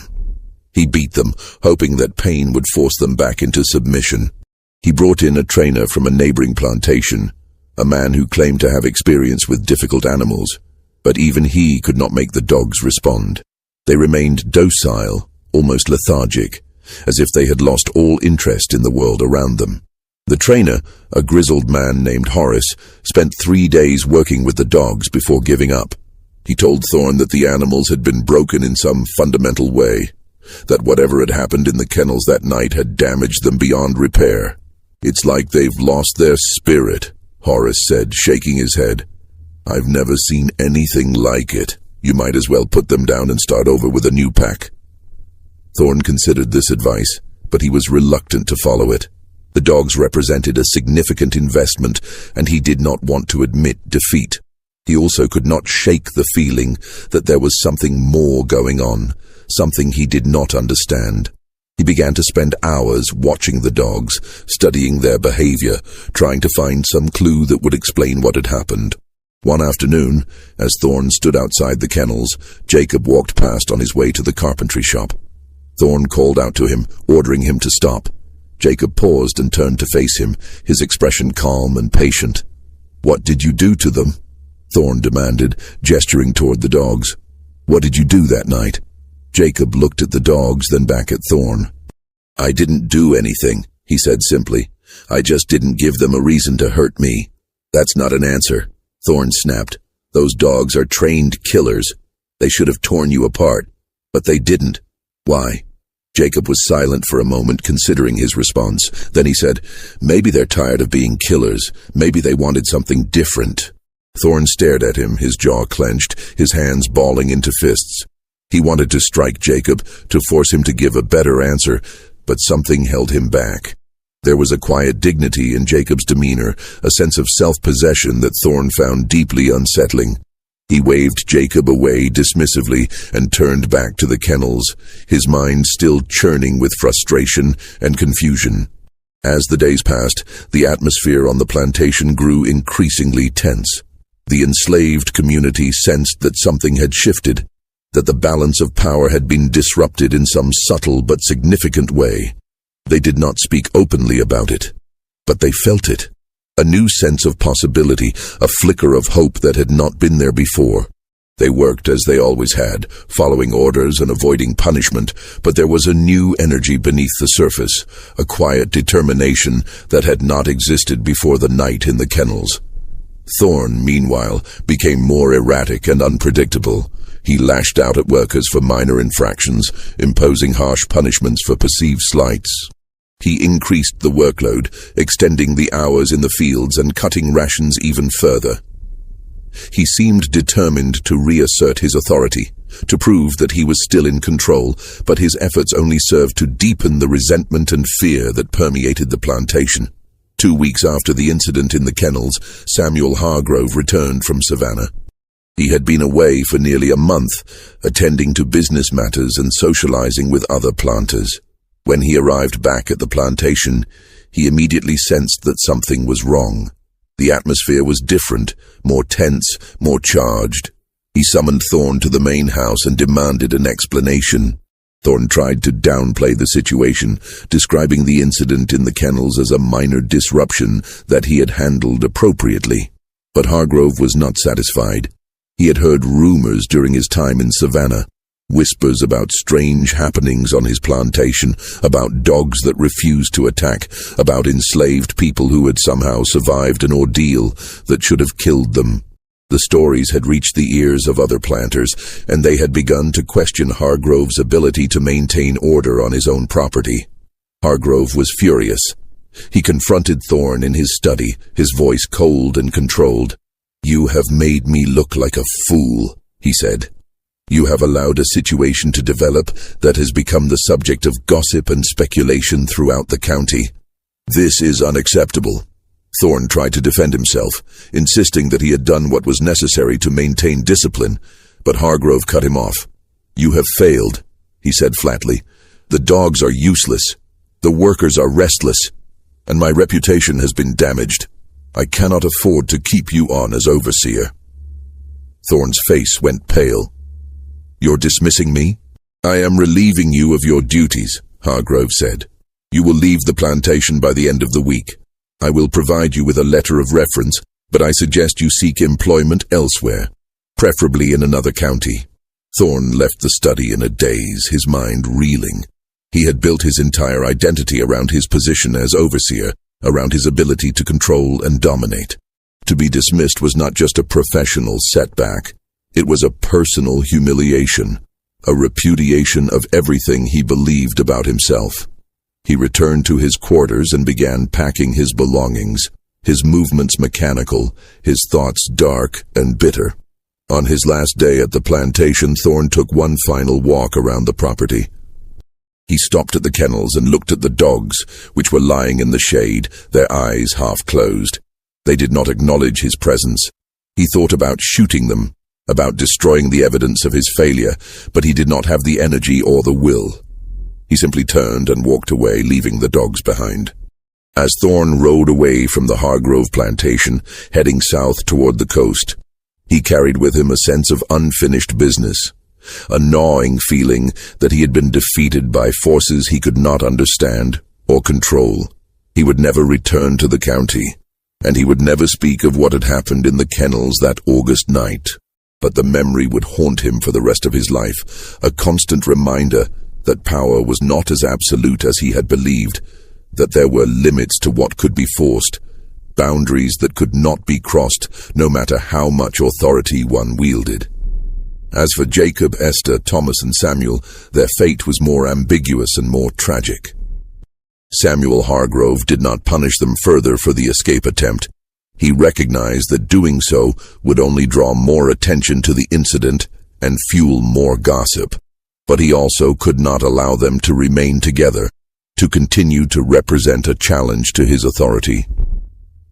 He beat them, hoping that pain would force them back into submission. He brought in a trainer from a neighboring plantation, a man who claimed to have experience with difficult animals, but even he could not make the dogs respond. They remained docile, almost lethargic, as if they had lost all interest in the world around them. The trainer, a grizzled man named Horace, spent 3 days working with the dogs before giving up. He told Thorn that the animals had been broken in some fundamental way, that whatever had happened in the kennels that night had damaged them beyond repair. "It's like they've lost their spirit," Horace said, shaking his head. "I've never seen anything like it. You might as well put them down and start over with a new pack." Thorn considered this advice, but he was reluctant to follow it. The dogs represented a significant investment, and he did not want to admit defeat. He also could not shake the feeling that there was something more going on, something he did not understand. He began to spend hours watching the dogs, studying their behavior, trying to find some clue that would explain what had happened. One afternoon, as Thorn stood outside the kennels, Jacob walked past on his way to the carpentry shop. Thorn called out to him, ordering him to stop. Jacob paused and turned to face him, his expression calm and patient. "What did you do to them?" Thorn demanded, gesturing toward the dogs. "What did you do that night?" Jacob looked at the dogs, then back at Thorn. "I didn't do anything," he said simply. "I just didn't give them a reason to hurt me." "That's not an answer," Thorn snapped. "Those dogs are trained killers. They should have torn you apart, but they didn't. Why?" Jacob was silent for a moment, considering his response. Then he said, "Maybe they're tired of being killers. Maybe they wanted something different." Thorn stared at him, his jaw clenched, his hands balling into fists. He wanted to strike Jacob, to force him to give a better answer, but something held him back. There was a quiet dignity in Jacob's demeanor, a sense of self-possession that Thorn found deeply unsettling. He waved Jacob away dismissively and turned back to the kennels, his mind still churning with frustration and confusion. As the days passed, the atmosphere on the plantation grew increasingly tense. The enslaved community sensed that something had shifted, that the balance of power had been disrupted in some subtle but significant way. They did not speak openly about it, but they felt it. A new sense of possibility, a flicker of hope that had not been there before. They worked as they always had, following orders and avoiding punishment, but there was a new energy beneath the surface, a quiet determination that had not existed before the night in the kennels. Thorn, meanwhile, became more erratic and unpredictable. He lashed out at workers for minor infractions, imposing harsh punishments for perceived slights. He increased the workload, extending the hours in the fields and cutting rations even further. He seemed determined to reassert his authority, to prove that he was still in control, but his efforts only served to deepen the resentment and fear that permeated the plantation. 2 weeks after the incident in the kennels, Samuel Hargrove returned from Savannah. He had been away for nearly a month, attending to business matters and socializing with other planters. When he arrived back at the plantation, he immediately sensed that something was wrong. The atmosphere was different, more tense, more charged. He summoned Thorn to the main house and demanded an explanation. Thorne tried to downplay the situation, describing the incident in the kennels as a minor disruption that he had handled appropriately. But Hargrove was not satisfied. He had heard rumors during his time in Savannah, whispers about strange happenings on his plantation, about dogs that refused to attack, about enslaved people who had somehow survived an ordeal that should have killed them. The stories had reached the ears of other planters, and they had begun to question Hargrove's ability to maintain order on his own property. Hargrove was furious. He confronted Thorne in his study, his voice cold and controlled. "You have made me look like a fool," he said. "You have allowed a situation to develop that has become the subject of gossip and speculation throughout the county. This is unacceptable." Thorne tried to defend himself, insisting that he had done what was necessary to maintain discipline, but Hargrove cut him off. "You have failed," he said flatly. "The dogs are useless. The workers are restless, and my reputation has been damaged. I cannot afford to keep you on as overseer." Thorne's face went pale. "You're dismissing me?" "I am relieving you of your duties," Hargrove said. "You will leave the plantation by the end of the week. I will provide you with a letter of reference, but I suggest you seek employment elsewhere, preferably in another county." Thorne left the study in a daze, his mind reeling. He had built his entire identity around his position as overseer, around his ability to control and dominate. To be dismissed was not just a professional setback. It was a personal humiliation, a repudiation of everything he believed about himself. He returned to his quarters and began packing his belongings, his movements mechanical, his thoughts dark and bitter. On his last day at the plantation, Thorne took one final walk around the property. He stopped at the kennels and looked at the dogs, which were lying in the shade, their eyes half closed. They did not acknowledge his presence. He thought about shooting them, about destroying the evidence of his failure, but he did not have the energy or the will. He simply turned and walked away, leaving the dogs behind. As Thorne rode away from the Hargrove plantation, heading south toward the coast, he carried with him a sense of unfinished business, a gnawing feeling that he had been defeated by forces he could not understand or control. He would never return to the county, and he would never speak of what had happened in the kennels that August night. But the memory would haunt him for the rest of his life, a constant reminder that power was not as absolute as he had believed, that there were limits to what could be forced, boundaries that could not be crossed, no matter how much authority one wielded. As for Jacob, Esther, Thomas, and Samuel, their fate was more ambiguous and more tragic. Samuel Hargrove did not punish them further for the escape attempt. He recognized that doing so would only draw more attention to the incident and fuel more gossip. But he also could not allow them to remain together, to continue to represent a challenge to his authority.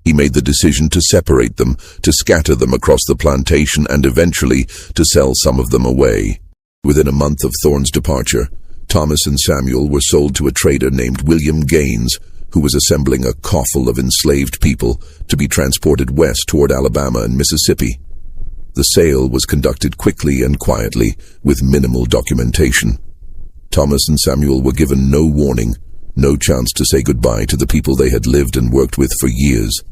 He made the decision to separate them, to scatter them across the plantation, and eventually to sell some of them away. Within a month of Thorne's departure, Thomas and Samuel were sold to a trader named William Gaines, who was assembling a coffle of enslaved people to be transported west toward Alabama and Mississippi. The sale was conducted quickly and quietly, with minimal documentation. Thomas and Samuel were given no warning, no chance to say goodbye to the people they had lived and worked with for years.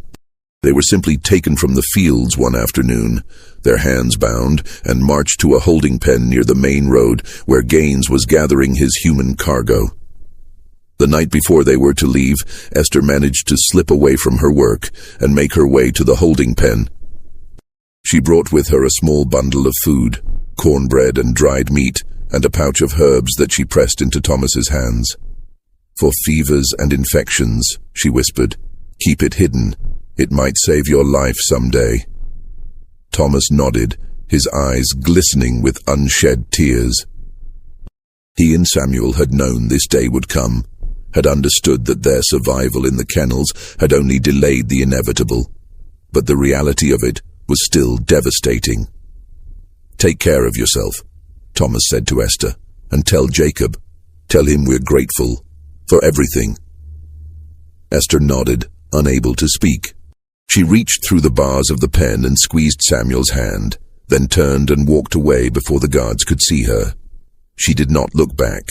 They were simply taken from the fields one afternoon, their hands bound, and marched to a holding pen near the main road where Gaines was gathering his human cargo. The night before they were to leave, Esther managed to slip away from her work and make her way to the holding pen. She brought with her a small bundle of food, cornbread and dried meat, and a pouch of herbs that she pressed into Thomas's hands. "For fevers and infections," she whispered. "Keep it hidden. It might save your life someday." Thomas nodded, his eyes glistening with unshed tears. He and Samuel had known this day would come, had understood that their survival in the kennels had only delayed the inevitable, but the reality of it was still devastating. "Take care of yourself," Thomas said to Esther, "and tell Jacob. Tell him we're grateful for everything." Esther nodded, unable to speak. She reached through the bars of the pen and squeezed Samuel's hand, then turned and walked away before the guards could see her. She did not look back.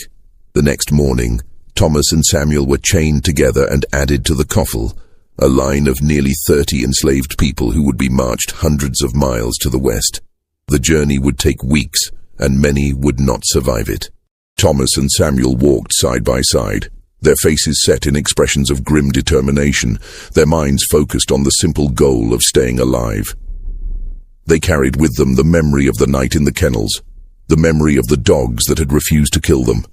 The next morning, Thomas and Samuel were chained together and added to the coffle, a line of nearly 30 enslaved people who would be marched hundreds of miles to the west. The journey would take weeks, and many would not survive it. Thomas and Samuel walked side by side, their faces set in expressions of grim determination, their minds focused on the simple goal of staying alive. They carried with them the memory of the night in the kennels, the memory of the dogs that had refused to kill them,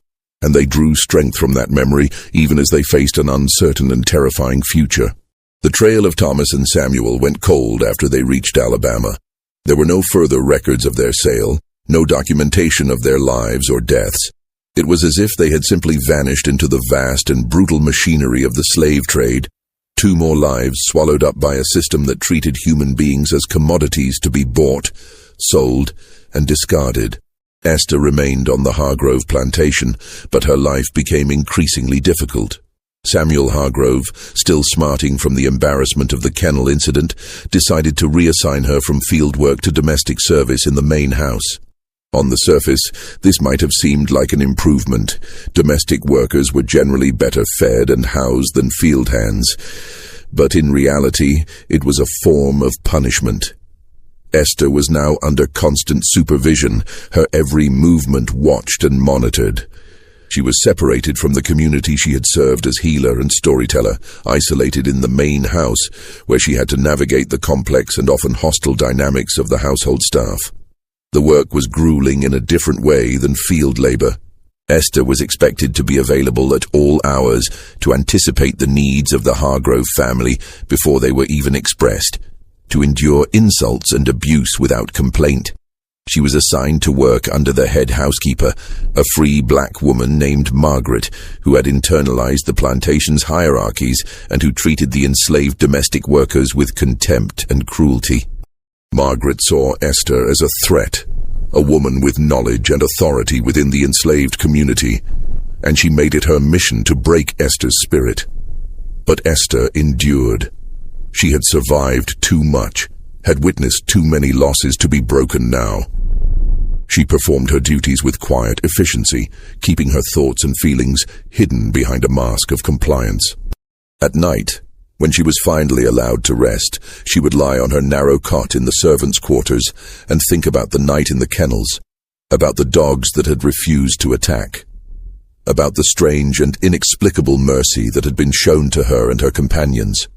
and they drew strength from that memory even as they faced an uncertain and terrifying future. The trail of Thomas and Samuel went cold after they reached Alabama. There were no further records of their sale, no documentation of their lives or deaths. It was as if they had simply vanished into the vast and brutal machinery of the slave trade, 2 more lives swallowed up by a system that treated human beings as commodities to be bought, sold, and discarded. Esther remained on the Hargrove plantation, but her life became increasingly difficult. Samuel Hargrove, still smarting from the embarrassment of the kennel incident, decided to reassign her from field work to domestic service in the main house. On the surface, this might have seemed like an improvement. Domestic workers were generally better fed and housed than field hands. But in reality, it was a form of punishment. Esther was now under constant supervision, her every movement watched and monitored. She was separated from the community she had served as healer and storyteller, isolated in the main house, where she had to navigate the complex and often hostile dynamics of the household staff. The work was grueling in a different way than field labor. Esther was expected to be available at all hours to anticipate the needs of the Hargrove family before they were even expressed, to endure insults and abuse without complaint. She was assigned to work under the head housekeeper, a free black woman named Margaret, who had internalized the plantation's hierarchies and who treated the enslaved domestic workers with contempt and cruelty. Margaret saw Esther as a threat, a woman with knowledge and authority within the enslaved community, and she made it her mission to break Esther's spirit. But Esther endured. She had survived too much, had witnessed too many losses to be broken now. She performed her duties with quiet efficiency, keeping her thoughts and feelings hidden behind a mask of compliance. At night, when she was finally allowed to rest, she would lie on her narrow cot in the servants' quarters and think about the night in the kennels, about the dogs that had refused to attack, about the strange and inexplicable mercy that had been shown to her and her companions.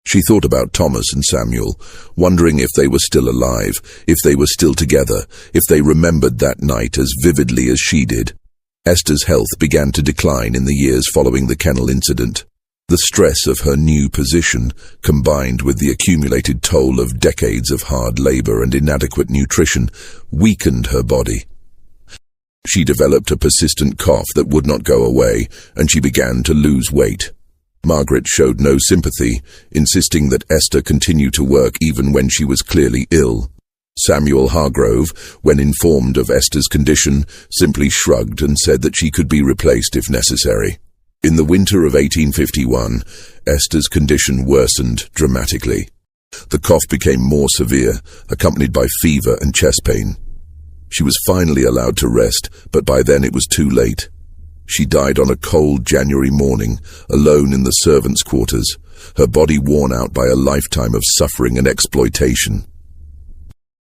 She thought about Thomas and Samuel, wondering if they were still alive, if they were still together, if they remembered that night as vividly as she did. Esther's health began to decline in the years following the kennel incident. The stress of her new position, combined with the accumulated toll of decades of hard labor and inadequate nutrition, weakened her body. She developed a persistent cough that would not go away, and she began to lose weight. Margaret showed no sympathy, insisting that Esther continue to work even when she was clearly ill. Samuel Hargrove, when informed of Esther's condition, simply shrugged and said that she could be replaced if necessary. In the winter of 1851, Esther's condition worsened dramatically. The cough became more severe, accompanied by fever and chest pain. She was finally allowed to rest, but by then it was too late. She died on a cold January morning, alone in the servants' quarters, her body worn out by a lifetime of suffering and exploitation.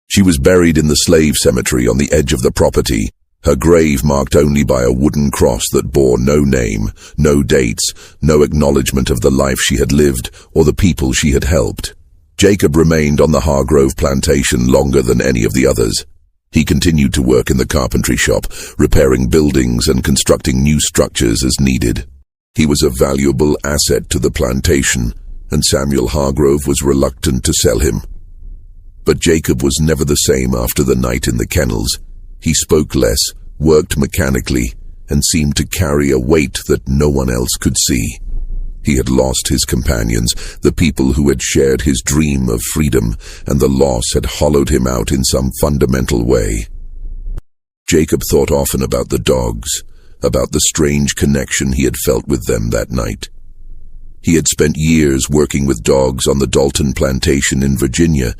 She was buried in the slave cemetery on the edge of the property, her grave marked only by a wooden cross that bore no name, no dates, no acknowledgement of the life she had lived or the people she had helped. Jacob remained on the Hargrove plantation longer than any of the others. He continued to work in the carpentry shop, repairing buildings and constructing new structures as needed. He was a valuable asset to the plantation, and Samuel Hargrove was reluctant to sell him. But Jacob was never the same after the night in the kennels. He spoke less, worked mechanically, and seemed to carry a weight that no one else could see. He had lost his companions, the people who had shared his dream of freedom, and the loss had hollowed him out in some fundamental way. Jacob thought often about the dogs, about the strange connection he had felt with them that night. He had spent years working with dogs on the Dalton plantation in Virginia,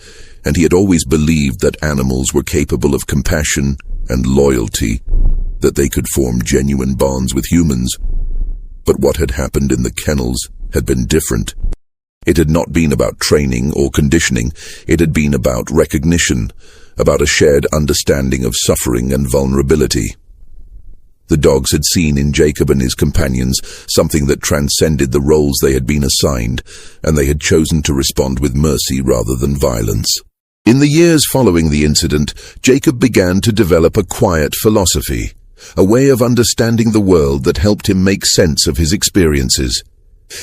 and he had always believed that animals were capable of compassion and loyalty. that they could form genuine bonds with humans. But what had happened in the kennels had been different. It had not been about training or conditioning. It had been about recognition, about a shared understanding of suffering and vulnerability. The dogs had seen in Jacob and his companions something that transcended the roles they had been assigned, and they had chosen to respond with mercy rather than violence. In the years following the incident, Jacob began to develop a quiet philosophy, a way of understanding the world that helped him make sense of his experiences.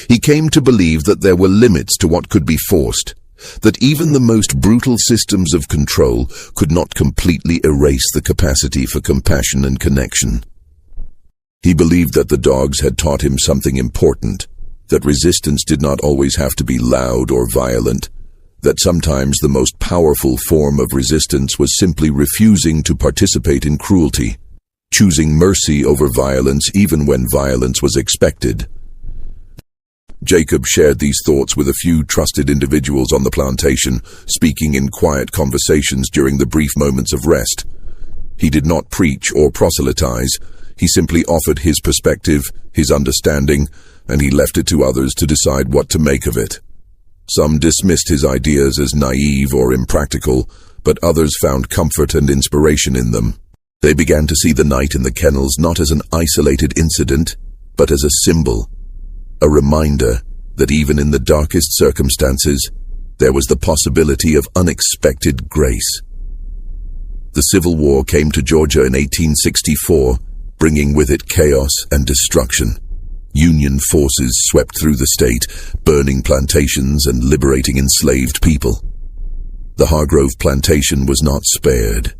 He came to believe that there were limits to what could be forced, that even the most brutal systems of control could not completely erase the capacity for compassion and connection. He believed that the dogs had taught him something important, that resistance did not always have to be loud or violent, that sometimes the most powerful form of resistance was simply refusing to participate in cruelty, choosing mercy over violence even when violence was expected. Jacob shared these thoughts with a few trusted individuals on the plantation, speaking in quiet conversations during the brief moments of rest. He did not preach or proselytize. He simply offered his perspective, his understanding, and he left it to others to decide what to make of it. Some dismissed his ideas as naive or impractical, but others found comfort and inspiration in them. They began to see the night in the kennels not as an isolated incident, but as a symbol, a reminder that even in the darkest circumstances, there was the possibility of unexpected grace. The Civil War came to Georgia in 1864, bringing with it chaos and destruction. Union forces swept through the state, burning plantations and liberating enslaved people. The Hargrove plantation was not spared.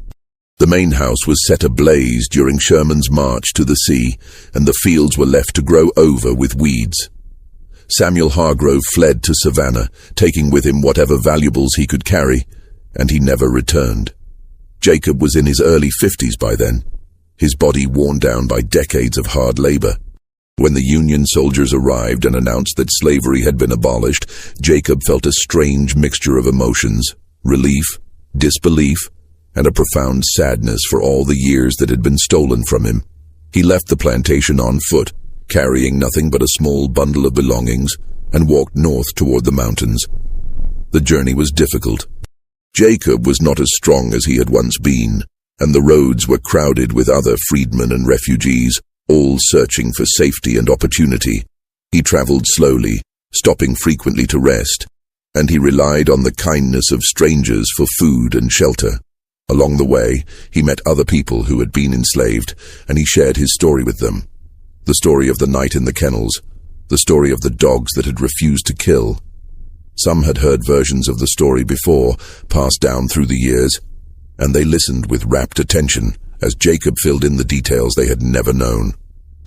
The main house was set ablaze during Sherman's march to the sea, and the fields were left to grow over with weeds. Samuel Hargrove fled to Savannah, taking with him whatever valuables he could carry, and he never returned. Jacob was in his early 50s by then, his body worn down by decades of hard labor. When the Union soldiers arrived and announced that slavery had been abolished, Jacob felt a strange mixture of emotions, relief, disbelief, and a profound sadness for all the years that had been stolen from him. He left the plantation on foot, carrying nothing but a small bundle of belongings, and walked north toward the mountains. The journey was difficult. Jacob was not as strong as he had once been, and the roads were crowded with other freedmen and refugees, all searching for safety and opportunity. He traveled slowly, stopping frequently to rest, and he relied on the kindness of strangers for food and shelter. Along the way, he met other people who had been enslaved, and he shared his story with them. The story of the night in the kennels, the story of the dogs that had refused to kill. Some had heard versions of the story before, passed down through the years, and they listened with rapt attention as Jacob filled in the details they had never known.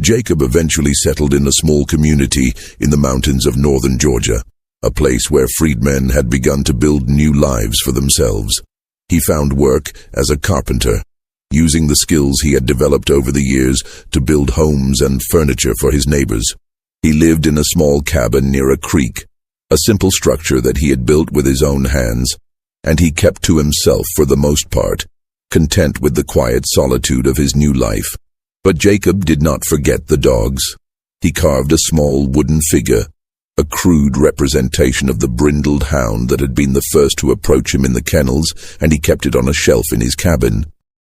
Jacob eventually settled in a small community in the mountains of northern Georgia, a place where freedmen had begun to build new lives for themselves. He found work as a carpenter, using the skills he had developed over the years to build homes and furniture for his neighbors. He lived in a small cabin near a creek, a simple structure that he had built with his own hands, and he kept to himself for the most part, content with the quiet solitude of his new life. But Jacob did not forget the dogs. He carved a small wooden figure, a crude representation of the brindled hound that had been the first to approach him in the kennels, and he kept it on a shelf in his cabin.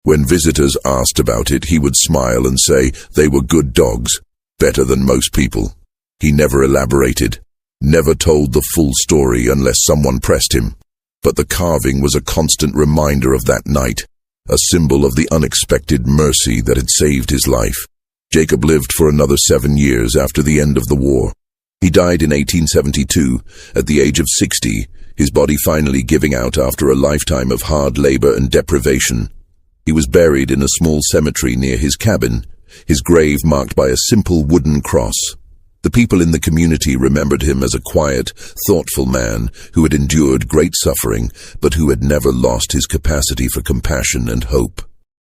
When visitors asked about it, he would smile and say they were good dogs, better than most people. He never elaborated, never told the full story unless someone pressed him. But the carving was a constant reminder of that night, a symbol of the unexpected mercy that had saved his life. Jacob lived for another 7 years after the end of the war. He died in 1872, at the age of 60, his body finally giving out after a lifetime of hard labor and deprivation. He was buried in a small cemetery near his cabin, his grave marked by a simple wooden cross. The people in the community remembered him as a quiet, thoughtful man who had endured great suffering, but who had never lost his capacity for compassion and hope.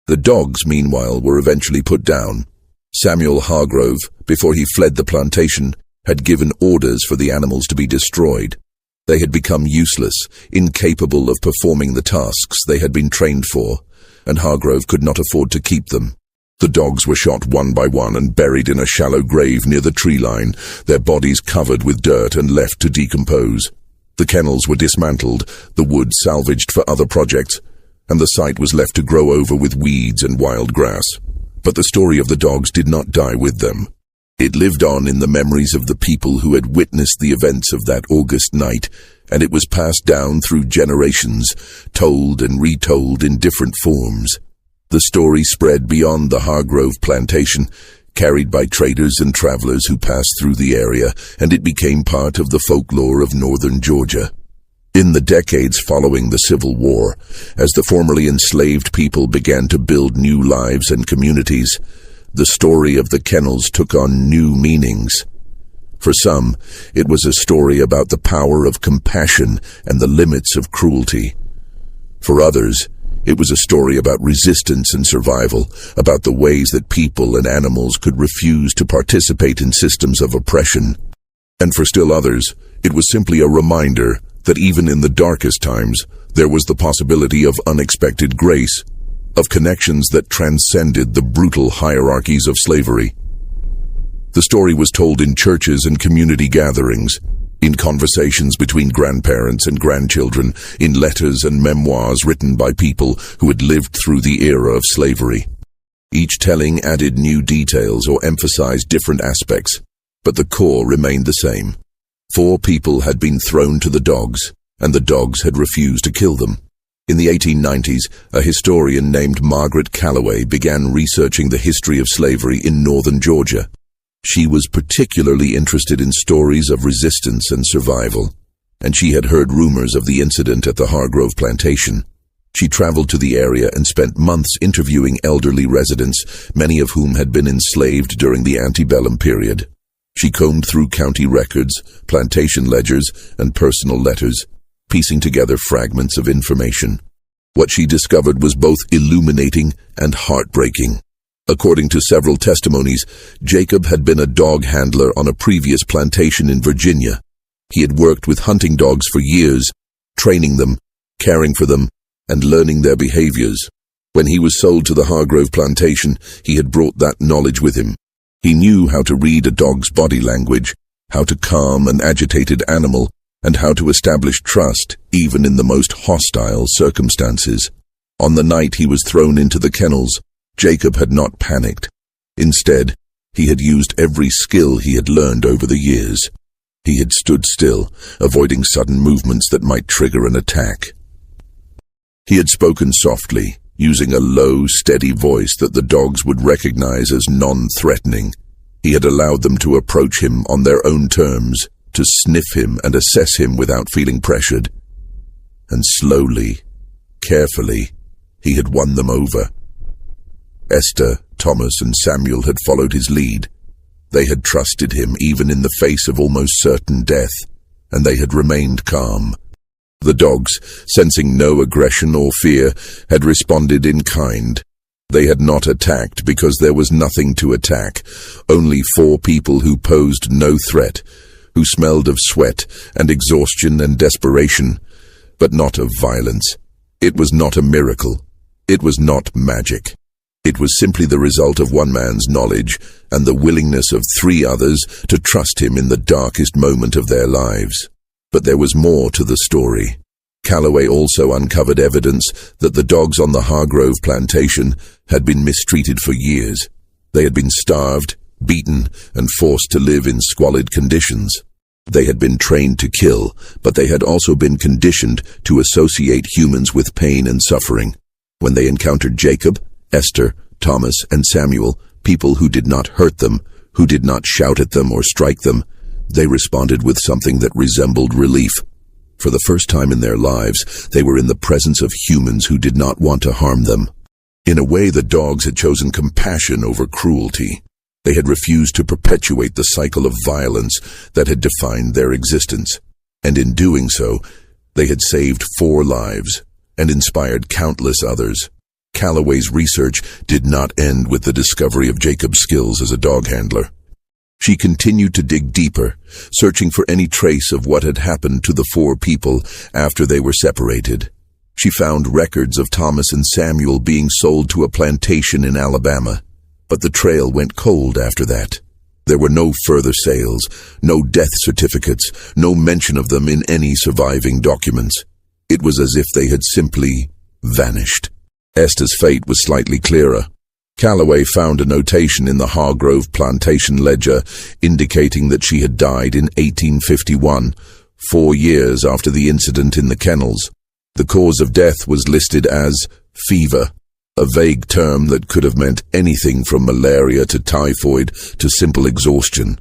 The dogs, meanwhile, were eventually put down. Samuel Hargrove, before he fled the plantation, had given orders for the animals to be destroyed. They had become useless, incapable of performing the tasks they had been trained for, and Hargrove could not afford to keep them. The dogs were shot one by one and buried in a shallow grave near the tree line, their bodies covered with dirt and left to decompose. The kennels were dismantled, the wood salvaged for other projects, and the site was left to grow over with weeds and wild grass. But the story of the dogs did not die with them. It lived on in the memories of the people who had witnessed the events of that August night, and it was passed down through generations, told and retold in different forms. The story spread beyond the Hargrove plantation, carried by traders and travelers who passed through the area, and it became part of the folklore of northern Georgia. In the decades following the Civil War, as the formerly enslaved people began to build new lives and communities, the story of the kennels took on new meanings. For some, it was a story about the power of compassion and the limits of cruelty. For others, it was a story about resistance and survival, about the ways that people and animals could refuse to participate in systems of oppression. And for still others, it was simply a reminder that even in the darkest times, there was the possibility of unexpected grace, of connections that transcended the brutal hierarchies of slavery. The story was told in churches and community gatherings, in conversations between grandparents and grandchildren, in letters and memoirs written by people who had lived through the era of slavery. Each telling added new details or emphasized different aspects, but the core remained the same. 4 people had been thrown to the dogs, and the dogs had refused to kill them. In the 1890s, a historian named Margaret Calloway began researching the history of slavery in northern Georgia. She was particularly interested in stories of resistance and survival, and she had heard rumors of the incident at the Hargrove plantation. She traveled to the area and spent months interviewing elderly residents, many of whom had been enslaved during the antebellum period. She combed through county records, plantation ledgers, and personal letters, piecing together fragments of information. What she discovered was both illuminating and heartbreaking. According to several testimonies, Jacob had been a dog handler on a previous plantation in Virginia. He had worked with hunting dogs for years, training them, caring for them, and learning their behaviors. When he was sold to the Hargrove plantation, he had brought that knowledge with him. He knew how to read a dog's body language, how to calm an agitated animal, and how to establish trust, even in the most hostile circumstances. On the night he was thrown into the kennels, Jacob had not panicked. Instead, he had used every skill he had learned over the years. He had stood still, avoiding sudden movements that might trigger an attack. He had spoken softly, using a low, steady voice that the dogs would recognize as non-threatening. He had allowed them to approach him on their own terms, to sniff him and assess him without feeling pressured. And slowly, carefully, he had won them over. Esther, Thomas, and Samuel had followed his lead. They had trusted him even in the face of almost certain death, and they had remained calm. The dogs, sensing no aggression or fear, had responded in kind. They had not attacked because there was nothing to attack, only 4 people who posed no threat, who smelled of sweat and exhaustion and desperation, but not of violence. It was not a miracle. It was not magic. It was simply the result of one man's knowledge and the willingness of 3 others to trust him in the darkest moment of their lives. But there was more to the story. Calloway also uncovered evidence that the dogs on the Hargrove plantation had been mistreated for years. They had been starved, beaten, and forced to live in squalid conditions. They had been trained to kill, but they had also been conditioned to associate humans with pain and suffering. When they encountered Jacob, Esther, Thomas, and Samuel, people who did not hurt them, who did not shout at them or strike them, they responded with something that resembled relief. For the first time in their lives, they were in the presence of humans who did not want to harm them. In a way, the dogs had chosen compassion over cruelty. They had refused to perpetuate the cycle of violence that had defined their existence. And in doing so, they had saved 4 lives and inspired countless others. Calloway's research did not end with the discovery of Jacob's skills as a dog handler. She continued to dig deeper, searching for any trace of what had happened to the 4 people after they were separated. She found records of Thomas and Samuel being sold to a plantation in Alabama. But the trail went cold after that. There were no further sales, no death certificates, no mention of them in any surviving documents. It was as if they had simply vanished. Esther's fate was slightly clearer. Calloway found a notation in the Hargrove plantation ledger indicating that she had died in 1851, 4 years after the incident in the kennels. The cause of death was listed as fever, a vague term that could have meant anything from malaria to typhoid to simple exhaustion.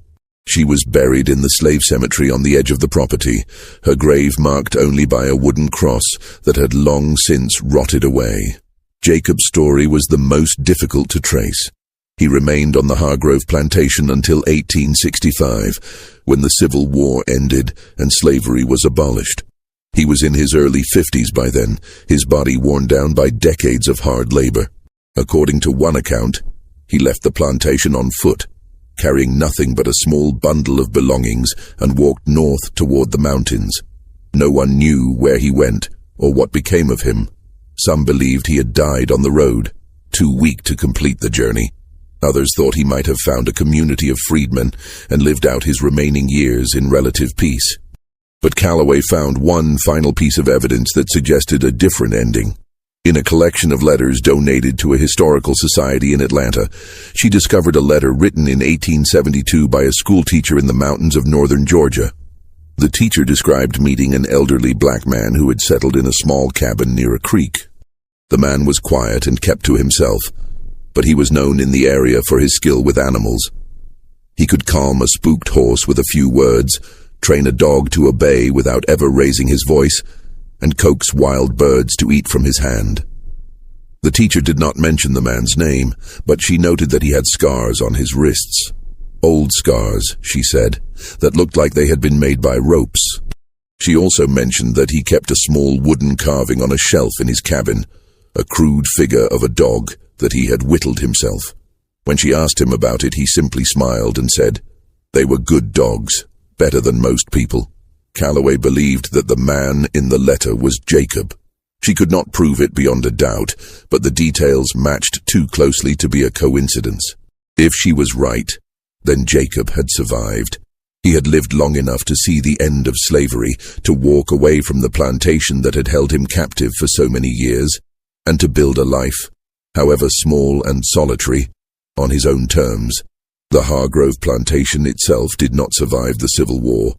She was buried in the slave cemetery on the edge of the property, her grave marked only by a wooden cross that had long since rotted away. Jacob's story was the most difficult to trace. He remained on the Hargrove plantation until 1865, when the Civil War ended and slavery was abolished. He was in his early 50s by then, his body worn down by decades of hard labor. According to one account, he left the plantation on foot, carrying nothing but a small bundle of belongings, and walked north toward the mountains. No one knew where he went or what became of him. Some believed he had died on the road, too weak to complete the journey. Others thought he might have found a community of freedmen and lived out his remaining years in relative peace. But Calloway found one final piece of evidence that suggested a different ending. In a collection of letters donated to a historical society in Atlanta, she discovered a letter written in 1872 by a schoolteacher in the mountains of northern Georgia. The teacher described meeting an elderly black man who had settled in a small cabin near a creek. The man was quiet and kept to himself, but he was known in the area for his skill with animals. He could calm a spooked horse with a few words, train a dog to obey without ever raising his voice, and coax wild birds to eat from his hand. The teacher did not mention the man's name, but she noted that he had scars on his wrists. Old scars, she said, that looked like they had been made by ropes. She also mentioned that he kept a small wooden carving on a shelf in his cabin, a crude figure of a dog that he had whittled himself. When she asked him about it, he simply smiled and said, "They were good dogs, better than most people." Calloway believed that the man in the letter was Jacob. She could not prove it beyond a doubt, but the details matched too closely to be a coincidence. If she was right, then Jacob had survived. He had lived long enough to see the end of slavery, to walk away from the plantation that had held him captive for so many years, and to build a life, however small and solitary, on his own terms. The Hargrove plantation itself did not survive the Civil War.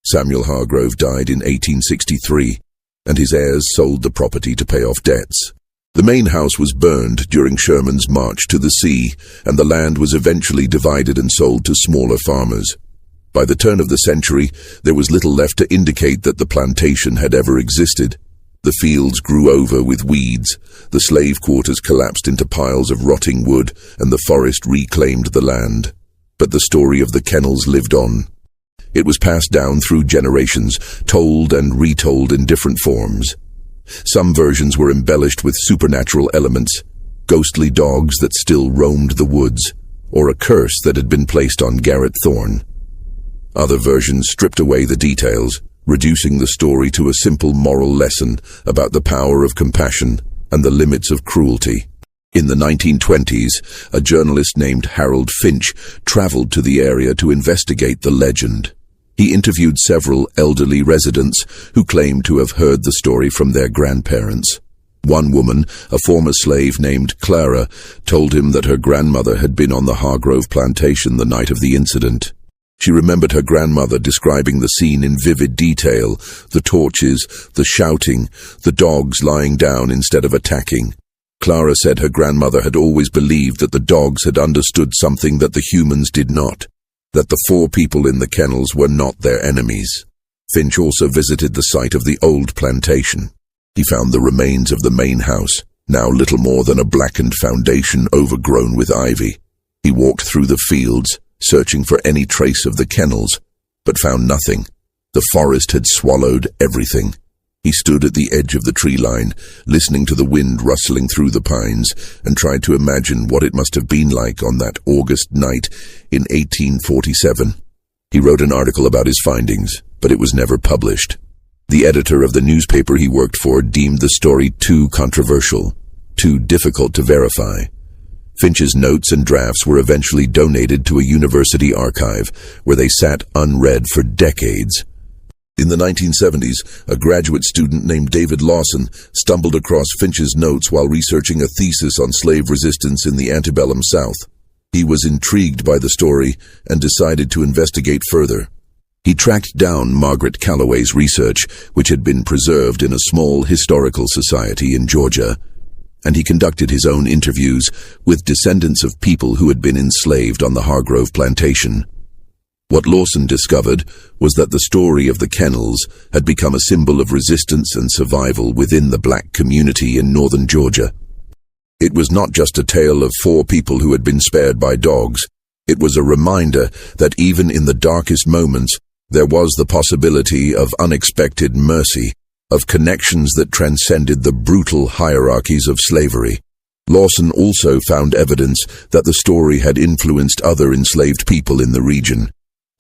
Samuel Hargrove died in 1863, and his heirs sold the property to pay off debts. The main house was burned during Sherman's march to the sea, and the land was eventually divided and sold to smaller farmers. By the turn of the century, there was little left to indicate that the plantation had ever existed. The fields grew over with weeds, the slave quarters collapsed into piles of rotting wood, and the forest reclaimed the land. But the story of the kennels lived on. It was passed down through generations, told and retold in different forms. Some versions were embellished with supernatural elements, ghostly dogs that still roamed the woods, or a curse that had been placed on Garrett Thorne. Other versions stripped away the details, reducing the story to a simple moral lesson about the power of compassion and the limits of cruelty. In the 1920s, a journalist named Harold Finch traveled to the area to investigate the legend. He interviewed several elderly residents who claimed to have heard the story from their grandparents. One woman, a former slave named Clara, told him that her grandmother had been on the Hargrove plantation the night of the incident. She remembered her grandmother describing the scene in vivid detail, the torches, the shouting, the dogs lying down instead of attacking. Clara said her grandmother had always believed that the dogs had understood something that the humans did not, that the 4 people in the kennels were not their enemies. Finch also visited the site of the old plantation. He found the remains of the main house, now little more than a blackened foundation overgrown with ivy. He walked through the fields, searching for any trace of the kennels, but found nothing. The forest had swallowed everything. He stood at the edge of the tree line, listening to the wind rustling through the pines, and tried to imagine what it must have been like on that August night in 1847. He wrote an article about his findings, but it was never published. The editor of the newspaper he worked for deemed the story too controversial, too difficult to verify. Finch's notes and drafts were eventually donated to a university archive, where they sat unread for decades. In the 1970s, a graduate student named David Lawson stumbled across Finch's notes while researching a thesis on slave resistance in the antebellum South. He was intrigued by the story and decided to investigate further. He tracked down Margaret Calloway's research, which had been preserved in a small historical society in Georgia, and he conducted his own interviews with descendants of people who had been enslaved on the Hargrove plantation. What Lawson discovered was that the story of the kennels had become a symbol of resistance and survival within the black community in northern Georgia. It was not just a tale of 4 people who had been spared by dogs. It was a reminder that even in the darkest moments, there was the possibility of unexpected mercy, of connections that transcended the brutal hierarchies of slavery. Lawson also found evidence that the story had influenced other enslaved people in the region.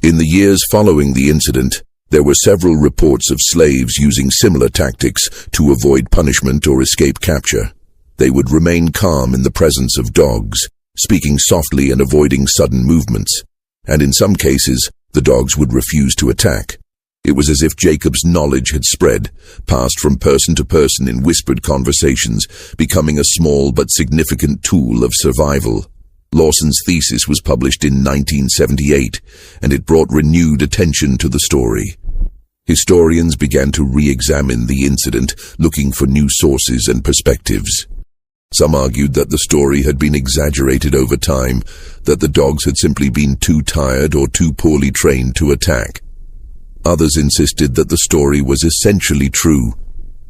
In the years following the incident, there were several reports of slaves using similar tactics to avoid punishment or escape capture. They would remain calm in the presence of dogs, speaking softly and avoiding sudden movements, and in some cases, the dogs would refuse to attack. It was as if Jacob's knowledge had spread, passed from person to person in whispered conversations, becoming a small but significant tool of survival. Lawson's thesis was published in 1978, and it brought renewed attention to the story. Historians began to re-examine the incident, looking for new sources and perspectives. Some argued that the story had been exaggerated over time, that the dogs had simply been too tired or too poorly trained to attack. Others insisted that the story was essentially true,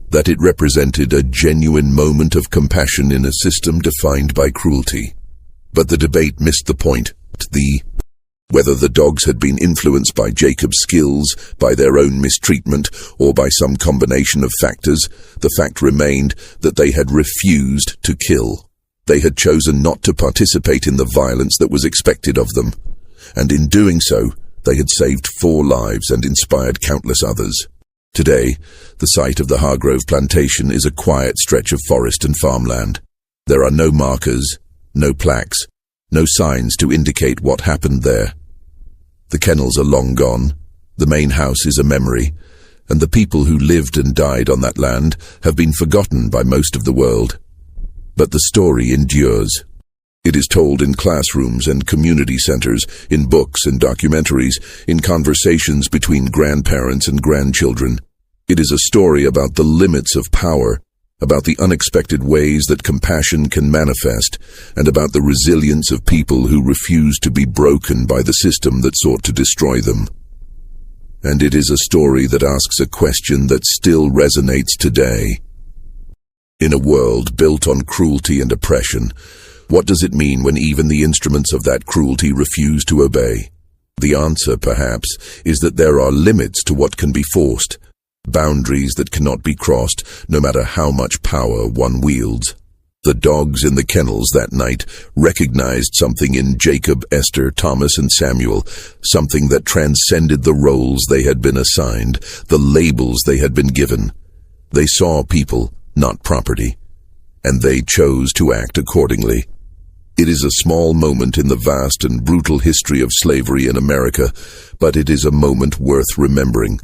that it represented a genuine moment of compassion in a system defined by cruelty. But the debate missed the point. Whether the dogs had been influenced by Jacob's skills, by their own mistreatment, or by some combination of factors, the fact remained that they had refused to kill. They had chosen not to participate in the violence that was expected of them, and in doing so, they had saved 4 lives and inspired countless others. Today, the site of the Hargrove plantation is a quiet stretch of forest and farmland. There are no markers, no plaques, no signs to indicate what happened there. The kennels are long gone, the main house is a memory, and the people who lived and died on that land have been forgotten by most of the world. But the story endures. It is told in classrooms and community centers, in books and documentaries, in conversations between grandparents and grandchildren. It is a story about the limits of power, about the unexpected ways that compassion can manifest, and about the resilience of people who refuse to be broken by the system that sought to destroy them. And it is a story that asks a question that still resonates today. In a world built on cruelty and oppression, what does it mean when even the instruments of that cruelty refuse to obey? The answer, perhaps, is that there are limits to what can be forced, boundaries that cannot be crossed, no matter how much power one wields. The dogs in the kennels that night recognized something in Jacob, Esther, Thomas, and Samuel, something that transcended the roles they had been assigned, the labels they had been given. They saw people, not property, and they chose to act accordingly. It is a small moment in the vast and brutal history of slavery in America, but it is a moment worth remembering,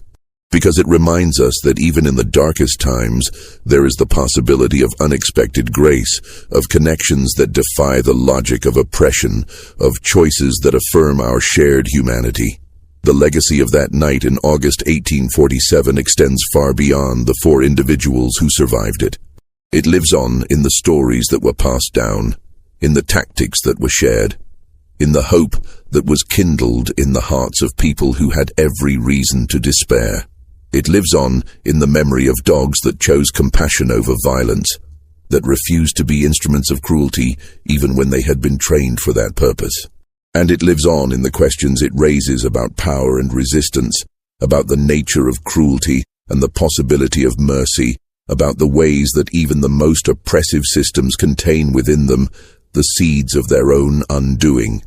because it reminds us that even in the darkest times, there is the possibility of unexpected grace, of connections that defy the logic of oppression, of choices that affirm our shared humanity. The legacy of that night in August 1847 extends far beyond the 4 individuals who survived it. It lives on in the stories that were passed down, in the tactics that were shared, in the hope that was kindled in the hearts of people who had every reason to despair. It lives on in the memory of dogs that chose compassion over violence, that refused to be instruments of cruelty even when they had been trained for that purpose. And it lives on in the questions it raises about power and resistance, about the nature of cruelty and the possibility of mercy, about the ways that even the most oppressive systems contain within them the seeds of their own undoing.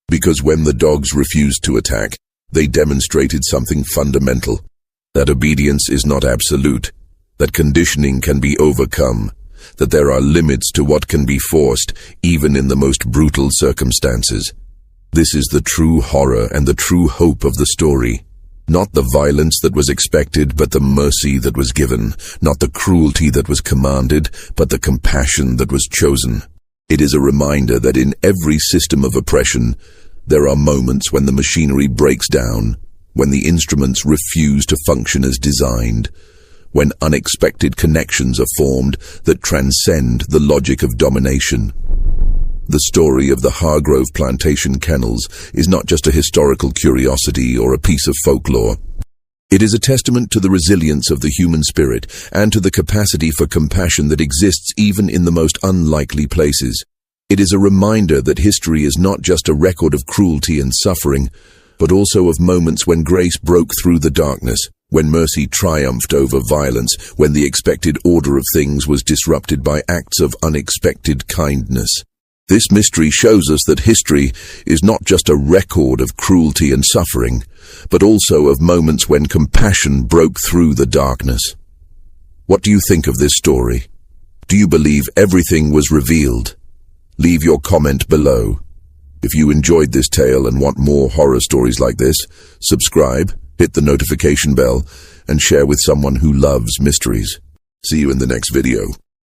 Because when the dogs refused to attack, they demonstrated something fundamental: that obedience is not absolute, that conditioning can be overcome, that there are limits to what can be forced, even in the most brutal circumstances. This is the true horror and the true hope of the story. Not the violence that was expected, but the mercy that was given. Not the cruelty that was commanded, but the compassion that was chosen. It is a reminder that in every system of oppression, there are moments when the machinery breaks down, when the instruments refuse to function as designed, when unexpected connections are formed that transcend the logic of domination. The story of the Hargrove plantation kennels is not just a historical curiosity or a piece of folklore. It is a testament to the resilience of the human spirit and to the capacity for compassion that exists even in the most unlikely places. It is a reminder that history is not just a record of cruelty and suffering, but also of moments when grace broke through the darkness, when mercy triumphed over violence, when the expected order of things was disrupted by acts of unexpected kindness. This mystery shows us that history is not just a record of cruelty and suffering, but also of moments when compassion broke through the darkness. What do you think of this story? Do you believe everything was revealed? Leave your comment below. If you enjoyed this tale and want more horror stories like this, subscribe, hit the notification bell, and share with someone who loves mysteries. See you in the next video.